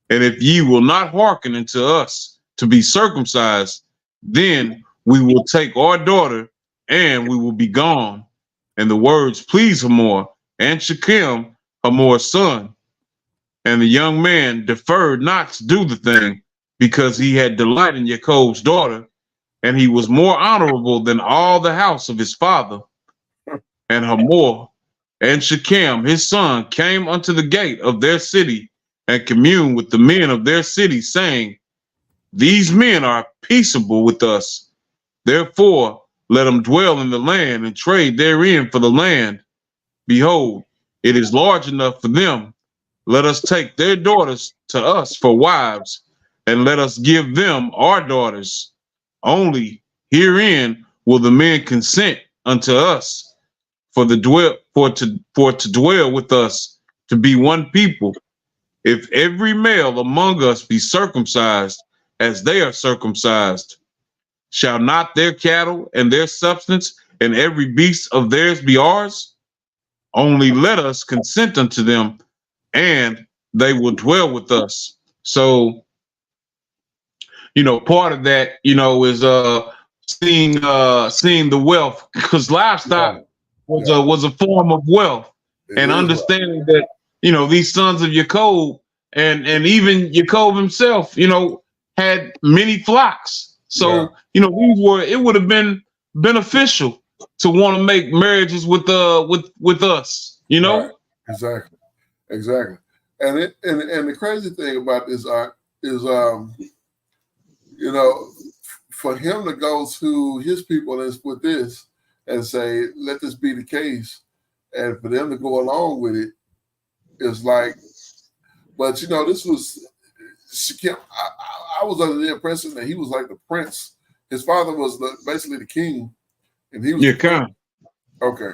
And if ye will not hearken unto us to be circumcised, then we will take our daughter, and we will be gone." And the words pleased Hamor and Shechem, Hamor's son. And the young man deferred not to do the thing, because he had delight in Jacob's daughter, and he was more honorable than all the house of his father. And Hamor and Shechem his son came unto the gate of their city, and communed with the men of their city, saying, These men are peaceable with us. Therefore, let them dwell in the land and trade therein for the land. Behold, it is large enough for them. Let us take their daughters to us for wives, and let us give them our daughters. Only herein will the men consent unto us, for to dwell with us, to be one people. If every male among us be circumcised, as they are circumcised, shall not their cattle and their substance and every beast of theirs be ours? Only let us consent unto them, and they will dwell with us. So, part of that, is seeing the wealth, because livestock was a form of wealth, and understanding that these sons of Jacob and even Jacob himself, had many flocks. So it would have been beneficial to want to make marriages with us. Right. Exactly. And the crazy thing about this is for him to go to his people with this and say, let this be the case, and for them to go along with it is like, but this was Shechem. I was under the impression that he was like the prince. His father was basically the king, and he was Okay.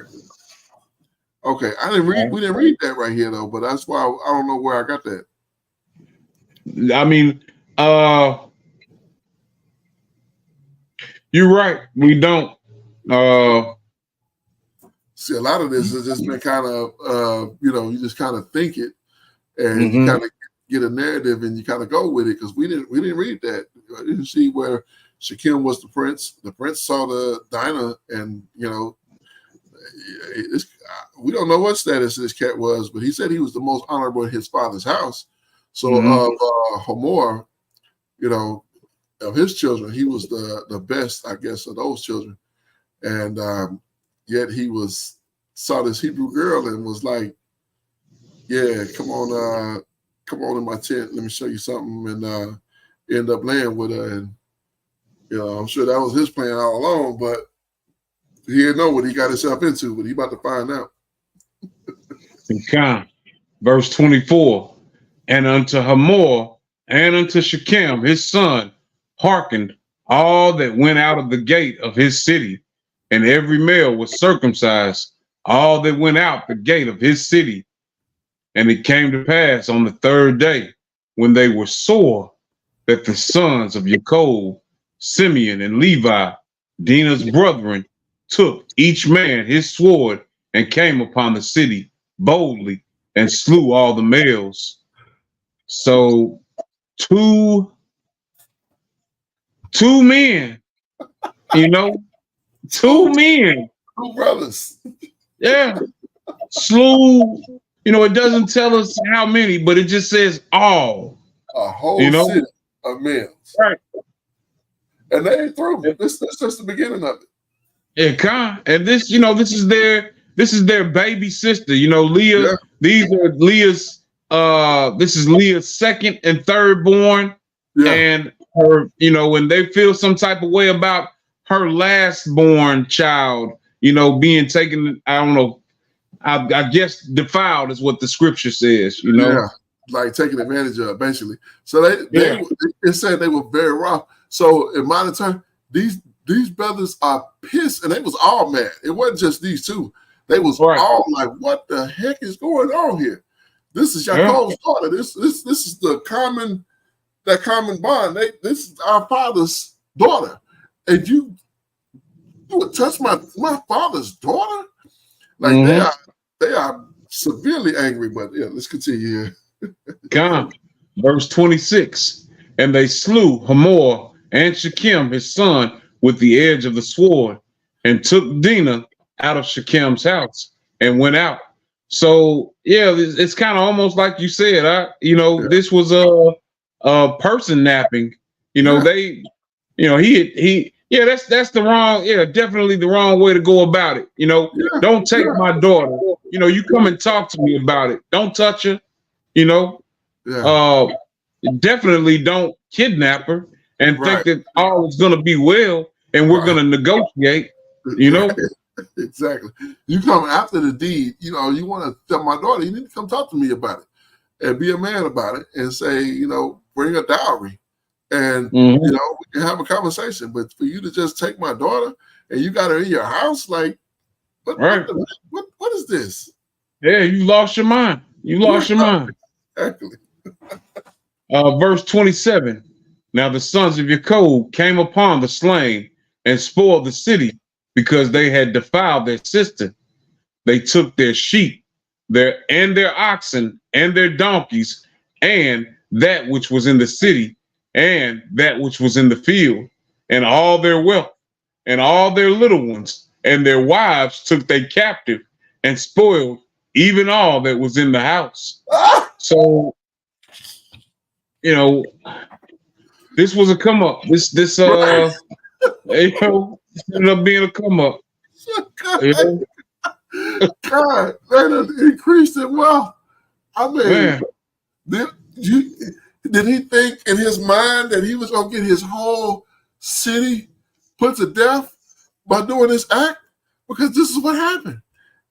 I didn't read. We didn't read that right here though, but that's why I don't know where I got that. I mean, you're right. We don't. See, a lot of this has just been kind of, you just kind of think it, and you kind of get a narrative, and you kind of go with it, because we didn't read that. I didn't see where Shechem was the prince. The prince saw the Dinah, and we don't know what status this cat was, but he said he was the most honorable in his father's house. So of Hamor, of his children, he was the best, I guess, of those children. And yet he saw this Hebrew girl and was like, yeah, come on in my tent, let me show you something, and end up laying with her. And I'm sure that was his plan all along, but he didn't know what he got himself into, but he about to find out. Verse 24, and unto Hamor and unto Shechem his son hearkened all that went out of the gate of his city, and every male was circumcised, all that went out the gate of his city. And it came to pass on the third day, when they were sore, that the sons of Jacob, Simeon and Levi, Dinah's brethren, took each man his sword and came upon the city boldly and slew all the males. So two men, two men, two brothers, slew. It doesn't tell us how many, but it just says all. A whole city of males, right? And they ain't through. This is just the beginning of it. And this is their baby sister. Leah. Yeah. These are Leah's. This is Leah's second and third born, and her. When they feel some type of way about her last born child, being taken. I don't know. I guess defiled is what the scripture says. Like taking advantage of, basically. So it said they were very rough. So in modern time, these brothers are pissed, and they was all mad. It wasn't just these two. They was all like, "What the heck is going on here? This is Jacob's daughter. This is the common bond. This is our father's daughter, and you would touch my father's daughter." Like they are severely angry. But let's continue here. Verse 26, and they slew Hamor and Shechem his son with the edge of the sword, and took Dinah out of Shechem's house, and went out So yeah, it's kind of almost like you said. This was a person napping. Yeah. They, he. Yeah, that's the wrong. Yeah, definitely the wrong way to go about it. Yeah. Don't take Yeah. my daughter. You come and talk to me about it. Don't touch her. You know, Yeah. uh, definitely don't kidnap her and think Right. that all is going to be well and we're Right. going to negotiate. Right. Exactly. You come after the deed, you want to tell my daughter, you need to come talk to me about it and be a man about it and say, bring a dowry and, Mhm. we can have a conversation. But for you to just take my daughter and you got her in your house, like, Right. what is this? Yeah, you lost your mind. You lost your mind. Exactly. Verse 27. Now the sons of Jacob came upon the slain and spoiled the city because they had defiled their sister. They took their sheep, their oxen and their donkeys, and that which was in the city, and that which was in the field, and all their wealth, and all their little ones, and their wives took they captive, and spoiled even all that was in the house. So, this was a come up. This Right. ended up being a come up. God, God, that has increased in wealth. I mean, Man. did he think in his mind that he was going to get his whole city put to death by doing this act? Because this is what happened.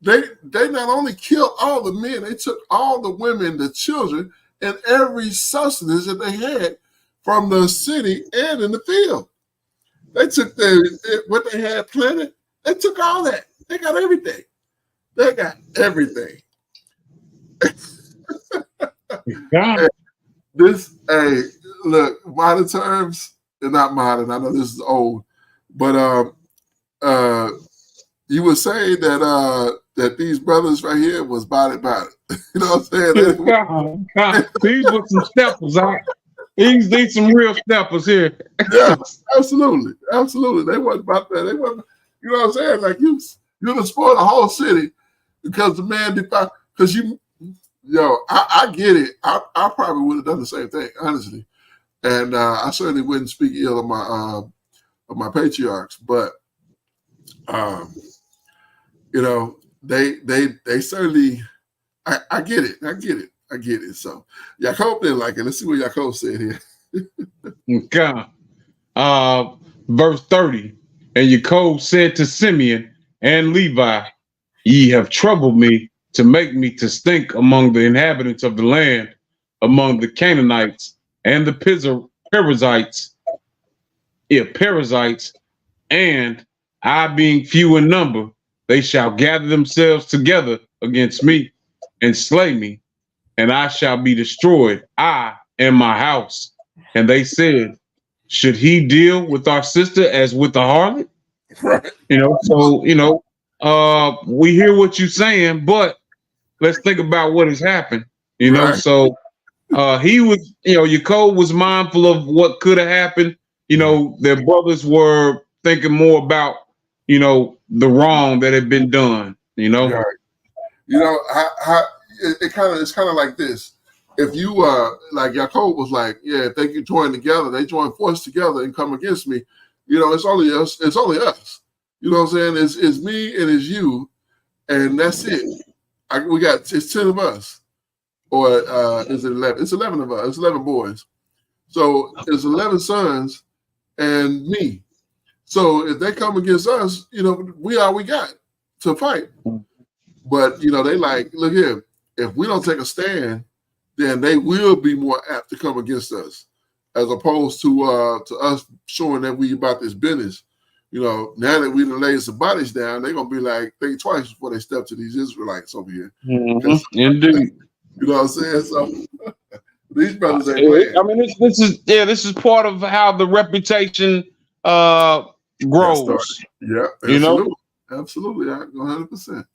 They not only killed all the men, they took all the women, the children, and every sustenance that they had from the city and in the field. They took what they had planted. They took all that. They got everything. They got everything. God. Hey, look, modern terms, they're not modern. I know this is old, but you would say that these brothers right here was body. You know what I'm saying? God. These were some steppers. These some real steppers here. Yeah, absolutely. They wasn't about that. They wasn't, you know what I'm saying? Like you done spoiled the whole city because the man defied, because I get it. I probably would have done the same thing, honestly. And I certainly wouldn't speak ill of my patriarchs, but they certainly I get it. I get it. So Jacob didn't like it. Let's see what Jacob said here. God. Verse 30. And Jacob said to Simeon and Levi, ye have troubled me to make me to stink among the inhabitants of the land, among the Canaanites and the Perizzites, and I being few in number, they shall gather themselves together against me and slay me, and I shall be destroyed, I and my house. And they said, should he deal with our sister as with the harlot? Right. So we hear what you're saying, but let's think about what has happened. Right. So he was, Jacob was mindful of what could have happened. Their brothers were thinking more about, the wrong that had been done. Right. It's kind of like this. If you like Jacob was like, yeah, if they could join together, they join force together and come against me. It's only us. It's only us. You know what I'm saying? It's me and it's you, and that's it. It's 10 of us, or is it 11? It's 11 of us. It's 11 boys. So it's 11 sons and me. So if they come against us, we all we got to fight. But they like, look here. If we don't take a stand, then they will be more apt to come against us, as opposed to us showing that we about this business. Now that we done laid some bodies down, they're gonna be like, think twice before they step to these Israelites over here. Mm-hmm. Indeed. You know what I'm saying? So these brothers ain't playing. I mean, this is part of how the reputation grows. Yeah, absolutely. Absolutely, 100%.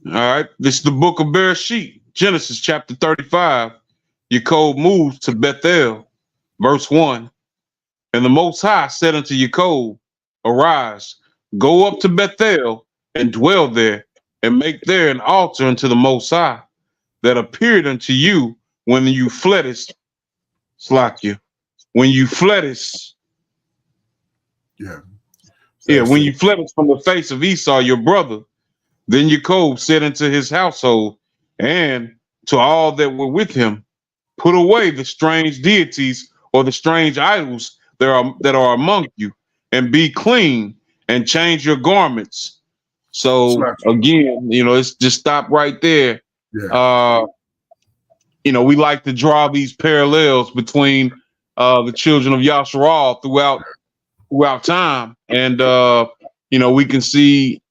All right. This is the book of Bereshith, Genesis chapter 35. Jacob moves to Bethel, verse 1. And the Most High said unto Jacob, arise, go up to Bethel and dwell there, and make there an altar unto the Most High that appeared unto you when you fleddest, Slakia, when you fleddest, Yeah. when you fleddest from the face of Esau, your brother. Then Jacob said unto his household and to all that were with him, put away the strange deities or the strange idols that are among you, and be clean and change your garments. So again, it's just stop right there. Yeah. We like to draw these parallels between the children of Yasharal throughout time, and we can see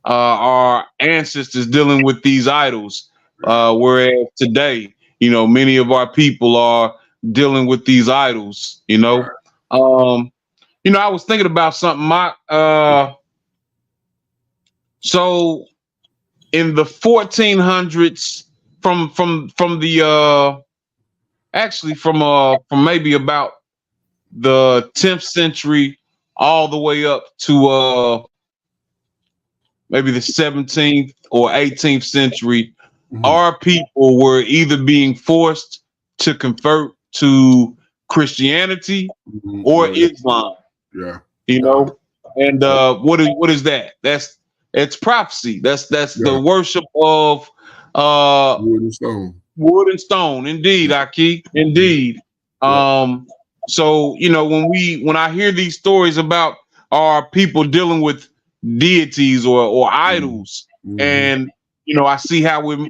our ancestors dealing with these idols, whereas today, many of our people are dealing with these idols. I was thinking about something. So in the 1400s, from the actually from maybe about the 10th century all the way up to maybe the 17th or 18th century, our people were either being forced to convert to Christianity or Islam. Yeah. And what is that? It's prophecy. That's the worship of wood and stone. Wood and stone, indeed, Aki, indeed. So when I hear these stories about our people dealing with deities or idols, and I see how we're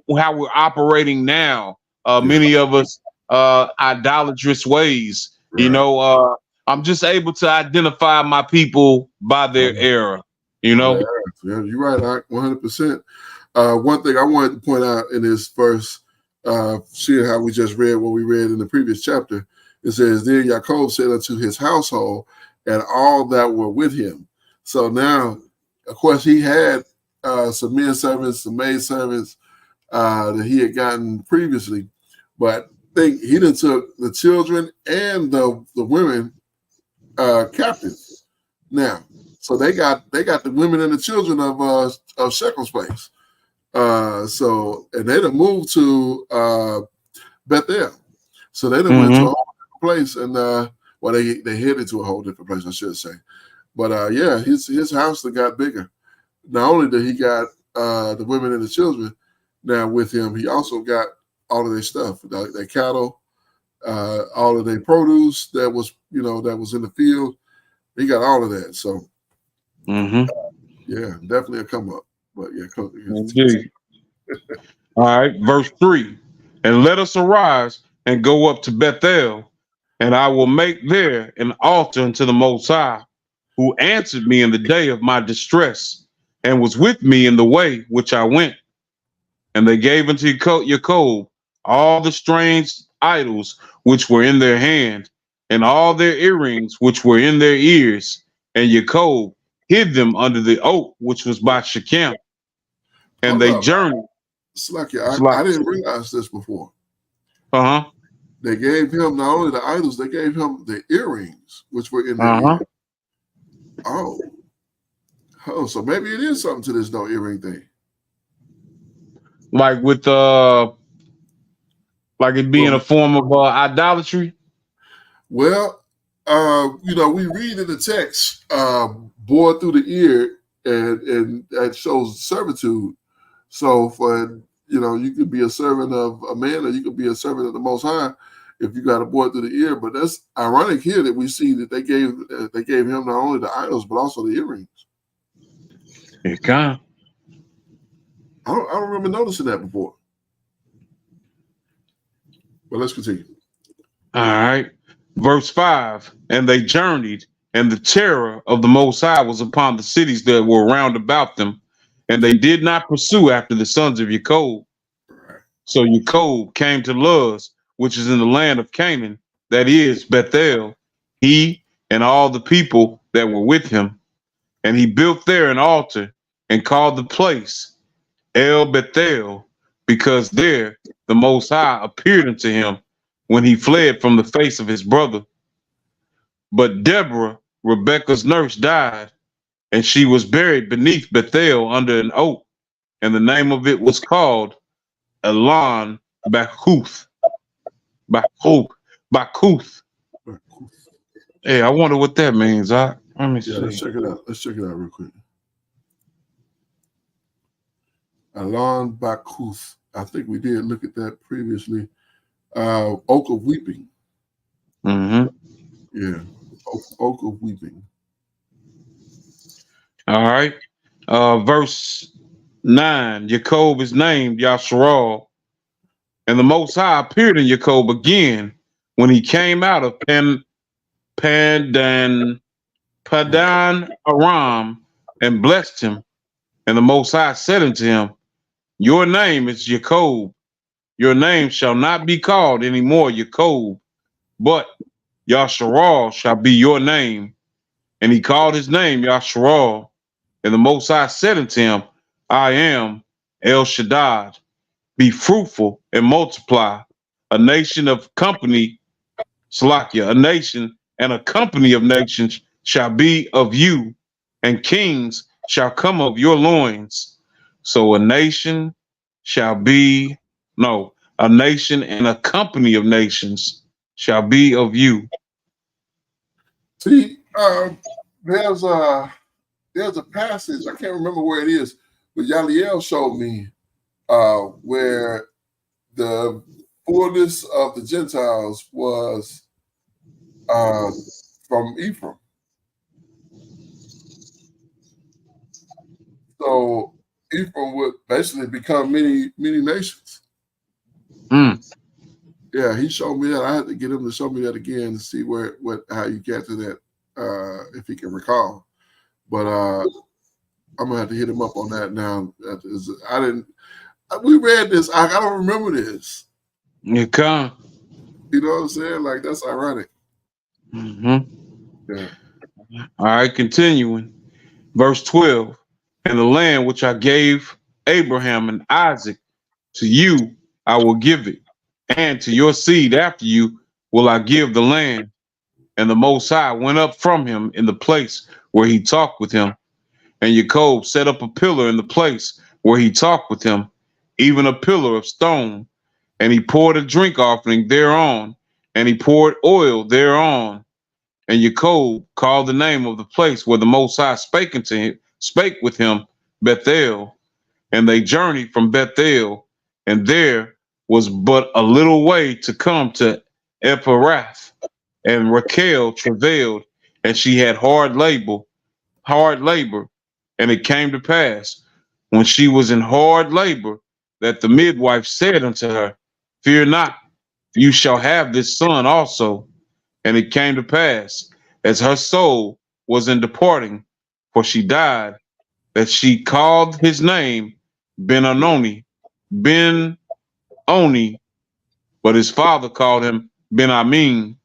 operating now. Many of us idolatrous ways. I'm just able to identify my people by their era. Yeah, you're right, 100%. One thing I wanted to point out in this verse, seeing how we just read what we read in the previous chapter, it says, then Jacob said unto his household and all that were with him. So now, of course, he had some men servants, some maid servants that he had gotten previously, but he done took the children and the women captive now. So they got the women and the children of Shechel's place. So and they done moved to Bethel. So they done went to a whole different place, and they headed to a whole different place, I should say. But his house got bigger. Not only did he got the women and the children now with him, he also got all of their stuff, their cattle, all of their produce that was in the field. He got all of that. So definitely a come up. But all right, verse 3. And let us arise and go up to Bethel, and I will make there an altar unto the Most High, who answered me in the day of my distress, and was with me in the way which I went. And they gave unto Jacob all the strange idols which were in their hand, and all their earrings which were in their ears. And Jacob hid them under the oak which was by Shechem. And they journeyed. I didn't realize this before. They gave him not only the idols, they gave him the earrings which were in their ears. Oh, so maybe it is something to this no earring thing. Like with like it being a form of idolatry. Well, we read in the text, bore through the ear, and that shows servitude. So you could be a servant of a man, or you could be a servant of the Most High if you got a bore through the ear. But that's ironic here that we see that they gave him not only the idols but also the earrings. I don't remember noticing that before. But let's continue. All right. Verse 5. And they journeyed, and the terror of the Most High was upon the cities that were round about them, and they did not pursue after the sons of Jacob. So Jacob came to Luz, which is in the land of Canaan, that is Bethel, he and all the people that were with him. And he built there an altar and called the place El Bethel, because there the Most High appeared unto him when he fled from the face of his brother. But Deborah, Rebekah's nurse, died, and she was buried beneath Bethel under an oak. and the name of it was called Elon Bakuth. Bakuth. Bakuth. Hey, I wonder what that means. Let me Yeah, let's see. check it out. Let's check it out real quick. Alon Bakuth. I think we did look at that previously. Oak of Weeping. Mm-hmm. Yeah, Oak of Weeping. All right. Verse 9, Jacob is named Yasharal, and the Most High appeared in Jacob again when he came out of Padan Aram and blessed him. And the Most High said unto him, your name is Jacob. Your name shall not be called any more Jacob, but Yasharal shall be your name. And he called his name Yasharal. And the Most High said unto him, I am El Shaddad. Be fruitful and multiply. A nation of company, Salakia, a nation and a company of nations shall be of you, and kings shall come of your loins. So a nation shall be, no, a nation and a company of nations shall be of you. See, there's a passage, I can't remember where it is, but Yaliel showed me where the fullness of the Gentiles was from Ephraim. So Ephraim would basically become many nations. Mm. Yeah, he showed me that. I had to get him to show me that again to see how you get to that, if he can recall. But I'm gonna have to hit him up on that now. We read this. I don't remember this. You come. You know what I'm saying? Like, that's ironic. Mm-hmm. Yeah. All right, continuing. Verse 12. And the land which I gave Abraham and Isaac, to you I will give it, and to your seed after you will I give the land. And the Most High went up from him in the place where he talked with him. And Jacob set up a pillar in the place where he talked with him, even a pillar of stone. And he poured a drink offering thereon, and he poured oil thereon. And Jacob called the name of the place where the Most High spake with him, Bethel. And they journeyed from Bethel, and there was but a little way to come to Ephrath. And Rachel travailed, and she had hard labor. And it came to pass, when she was in hard labor, that the midwife said unto her, fear not, you shall have this son also. And it came to pass, as her soul was in departing, for she died, that she called his name Ben-Oni, but his father called him Ben-Amin.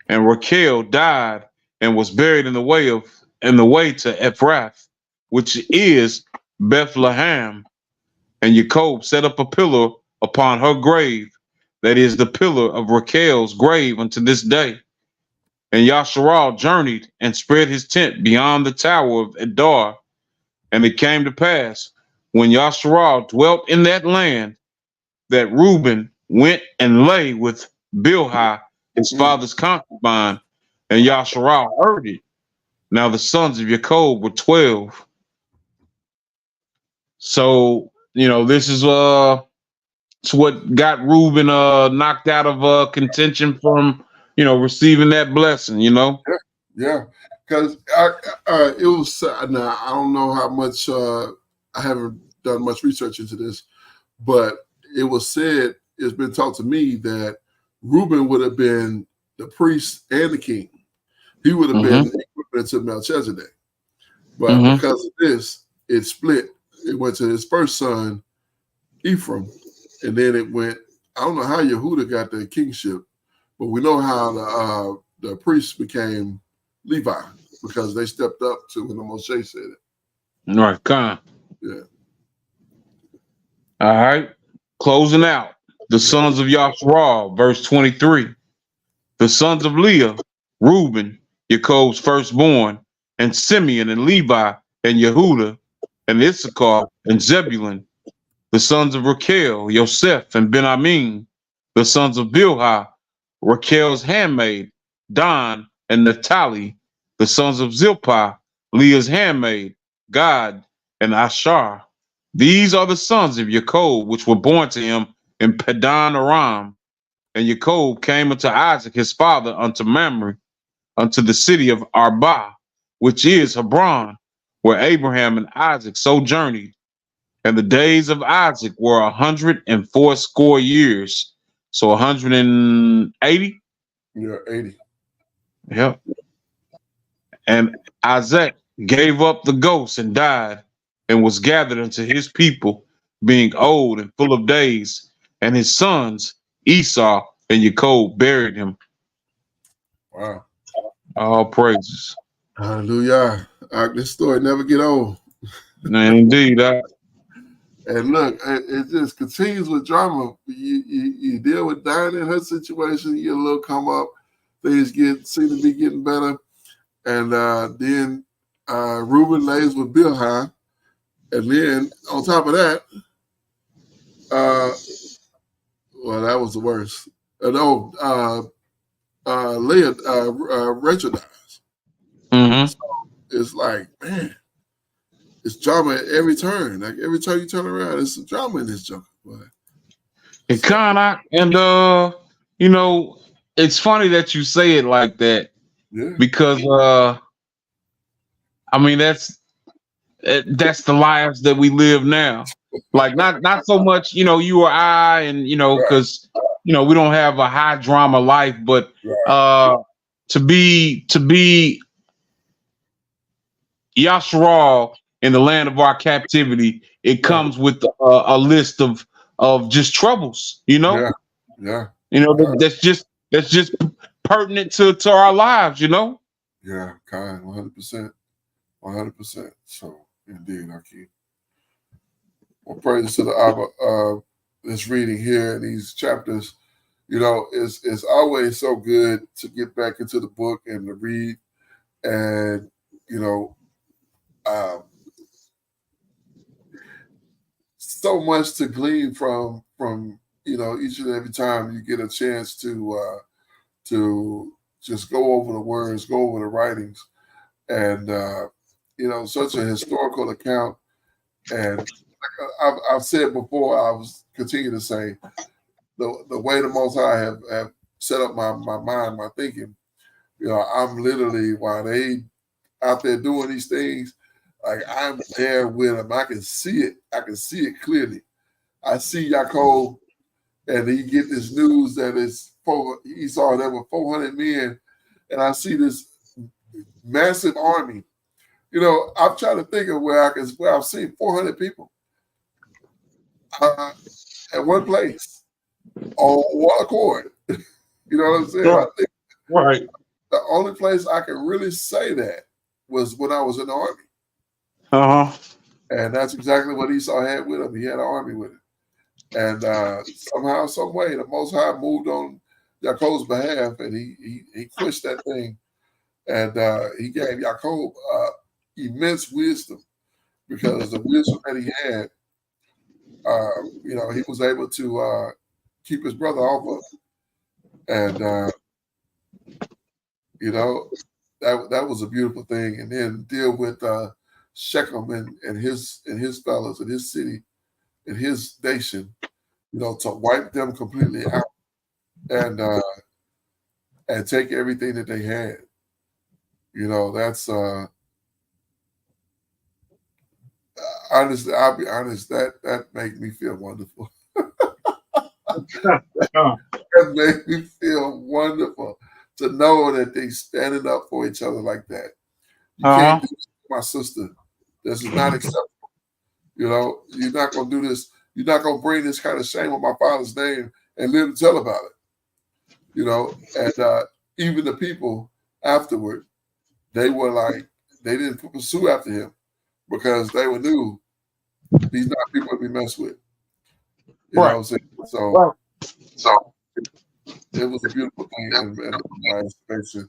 And Rachel died and was buried in the way to Ephrath, which is Bethlehem. And Jacob set up a pillar upon her grave, that is the pillar of Rachel's grave unto this day. And Yasharal journeyed and spread his tent beyond the tower of Edar. And it came to pass, when Yasharal dwelt in that land, that Reuben went and lay with Bilhah, his father's concubine, and Yasharal heard it. Now the sons of Jacob were 12. So, this is it's what got Reuben knocked out of contention from, receiving that blessing, Yeah, because it was. Now I don't know how much. I haven't done much research into this, but it was said. It's been taught to me that Reuben would have been the priest and the king. He would have been equivalent to Melchizedek, but because of this, it split. It went to his first son, Ephraim, and then it went. I don't know how Yehuda got the kingship, but we know how the priests became Levi, because they stepped up to when the Moshe said it. All right, come. Yeah. All right. Closing out. The sons of Yasharal, verse 23. The sons of Leah, Reuben, Jacob's firstborn, and Simeon and Levi and Yehuda. and Issachar and Zebulun, the sons of Rachel, Yosef and Benjamin, the sons of Bilhah, Rachel's handmaid, Dan and Naphtali, the sons of Zilpah, Leah's handmaid, Gad and Asher. These are the sons of Jacob, which were born to him in Padan Aram. And Jacob came unto Isaac his father unto Mamre, unto the city of Arba, which is Hebron, where Abraham and Isaac sojourneyed. And the days of Isaac were 180 years. So 180? Yeah, 80. Yep. And Isaac gave up the ghost and died, and was gathered unto his people, being old and full of days. And his sons, Esau and Jacob, buried him. Wow. All praises. Hallelujah. This story never get old. And indeed, And look, it just continues with drama. You deal with Dinah in her situation, you get a little come up, things seem to be getting better. And then Reuben lays with Bilhah. And then on top of that, well, that was the worst. Leah, Rachel dies. mm-hmm. So it's like, man, it's drama at every turn. Like every time you turn around, it's a drama in this joke. And it's funny that you say it like that. Yeah. Because that's the lives that we live now. Like not so much, you or I, and because we don't have a high drama life, but to be Yasharal in the land of our captivity, it comes with a list of just troubles, Yeah. that's just pertinent to our lives, Yeah, kind 100%. So indeed, Akeem. Well, praise to the Abba. This reading here in these chapters, it's always so good to get back into the book and to read, and so much to glean from each and every time you get a chance to just go over the words, go over the writings, and such a historical account. And I've said before, I was continue to say the way the Most High have set up my mind, my thinking. I'm literally, while they out there doing these things, like I'm there with them. I can see it. I can see it clearly. I see Yaakov, and he get this news that he saw there were 400 men, and I see this massive army. I'm trying to think of where I've seen 400 people at one place on one accord. You know what I'm saying? I think right. The only place I can really say that was when I was in the army. And that's exactly what Esau had with him. He had an army with him. And somehow, some way, the Most High moved on Yaakov's behalf, and he pushed that thing. And he gave Yaakov immense wisdom, because the wisdom that he had, he was able to keep his brother off of. And, that was a beautiful thing. And then deal with Shechem and his fellows in his city, in his nation, to wipe them completely out and take everything that they had. That's honestly, I'll be honest, that made me feel wonderful. That made me feel wonderful to know that they standing up for each other like that. You can't do this to my sister. This is not acceptable. You're not going to do this. You're not going to bring this kind of shame on my father's name and live to tell about it. And even the people afterward, they were like, they didn't pursue after him because they knew these not people to be messed with. You know what I'm saying? So it was a beautiful thing in my estimation.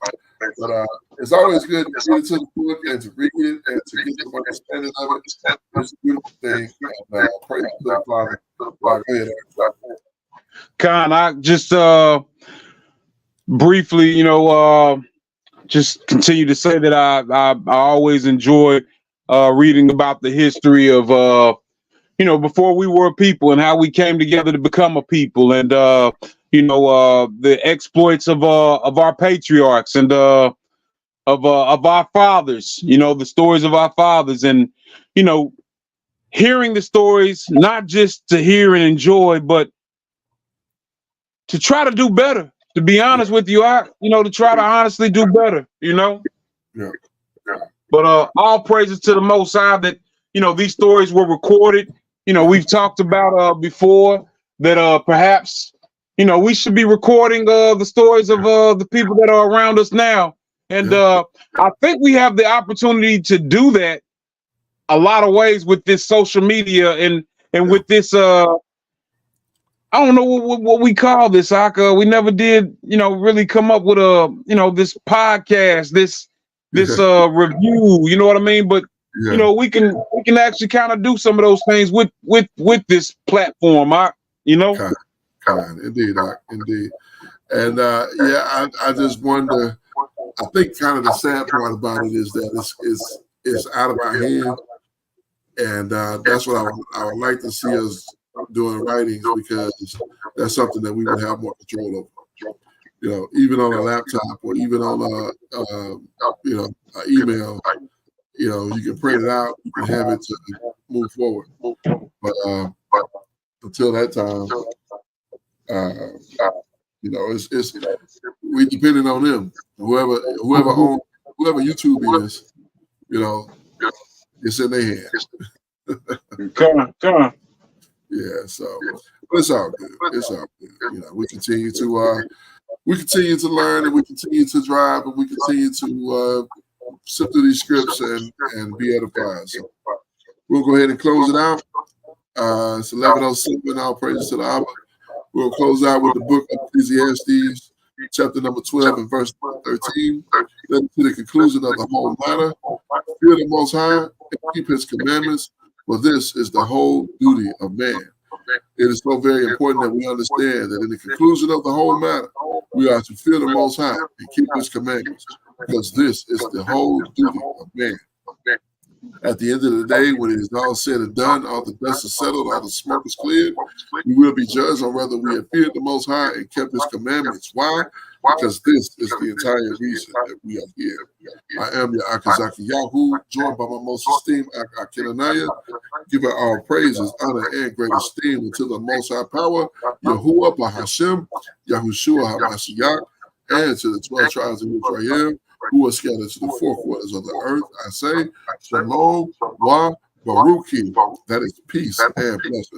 But it's always good to get into the book and to read it and to get some understanding of it. It's a beautiful thing. And praise to the Father. Go ahead. Con, I just briefly, just continue to say that I always enjoy reading about the history of before we were a people and how we came together to become a people, and the exploits of our patriarchs and of our fathers, the stories of our fathers, and hearing the stories, not just to hear and enjoy, but to try to do better. To be honest with you, to try to honestly do better, Yeah. But all praises to the Most High that, these stories were recorded. We've talked about before that perhaps, we should be recording the stories of the people that are around us now. And I think we have the opportunity to do that a lot of ways with this social media and with this I don't know what we call this, Aka. We never did, really come up with this podcast, this review. You know what I mean? But we can actually kind of do some of those things with this platform. Kind, indeed, indeed. And I just wonder. I think kind of the sad part about it is that it's out of our hand, and that's what I would like to see us doing writings, because that's something that we would have more control over. Even on a laptop or even on an email, you can print it out, you can have it to move forward. But until that time, it's we depending on them. Whoever YouTube is, it's in their hands. Come on. Yeah, so but it's all good. It's all good. We continue to learn, and we continue to drive, and we continue to sit through these scripts and be edified. So we'll go ahead and close it out. It's 11:07. All praises to the Abba. We'll close out with the book of Ecclesiastes, chapter number 12 and verse 13. Then to the conclusion of the whole matter. Fear the Most High and keep His commandments, for this is the whole duty of man. It is so very important that we understand that in the conclusion of the whole matter, we are to fear the Most High and keep His commandments, because this is the whole duty of man. At the end of the day, when it is all said and done, all the dust is settled, all the smoke is cleared, we will be judged on whether we have feared the Most High and kept His commandments. Why? Because this is the entire reason that we are here. I am your Akazaki Yahu, joined by my most esteemed Akinanaya. Give her all praises, honor, and great esteem unto the Most High Power, Yahuwah Bahashem, Yahushua HaMashiach, and to the 12 tribes of Israel, who are scattered to the four quarters of the earth. I say, Shalom, Wa, Baruchi, that is peace and blessings.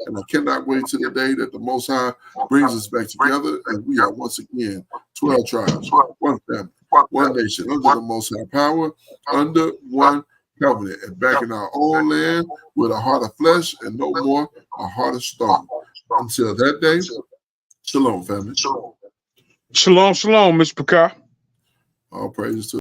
And I cannot wait till the day that the Most High brings us back together, and we are once again 12 tribes, one family, one nation, under the Most High power, under one covenant, and back in our own land with a heart of flesh and no more a heart of stone. Until that day, shalom, family. Shalom, Mr. Picard. All praises to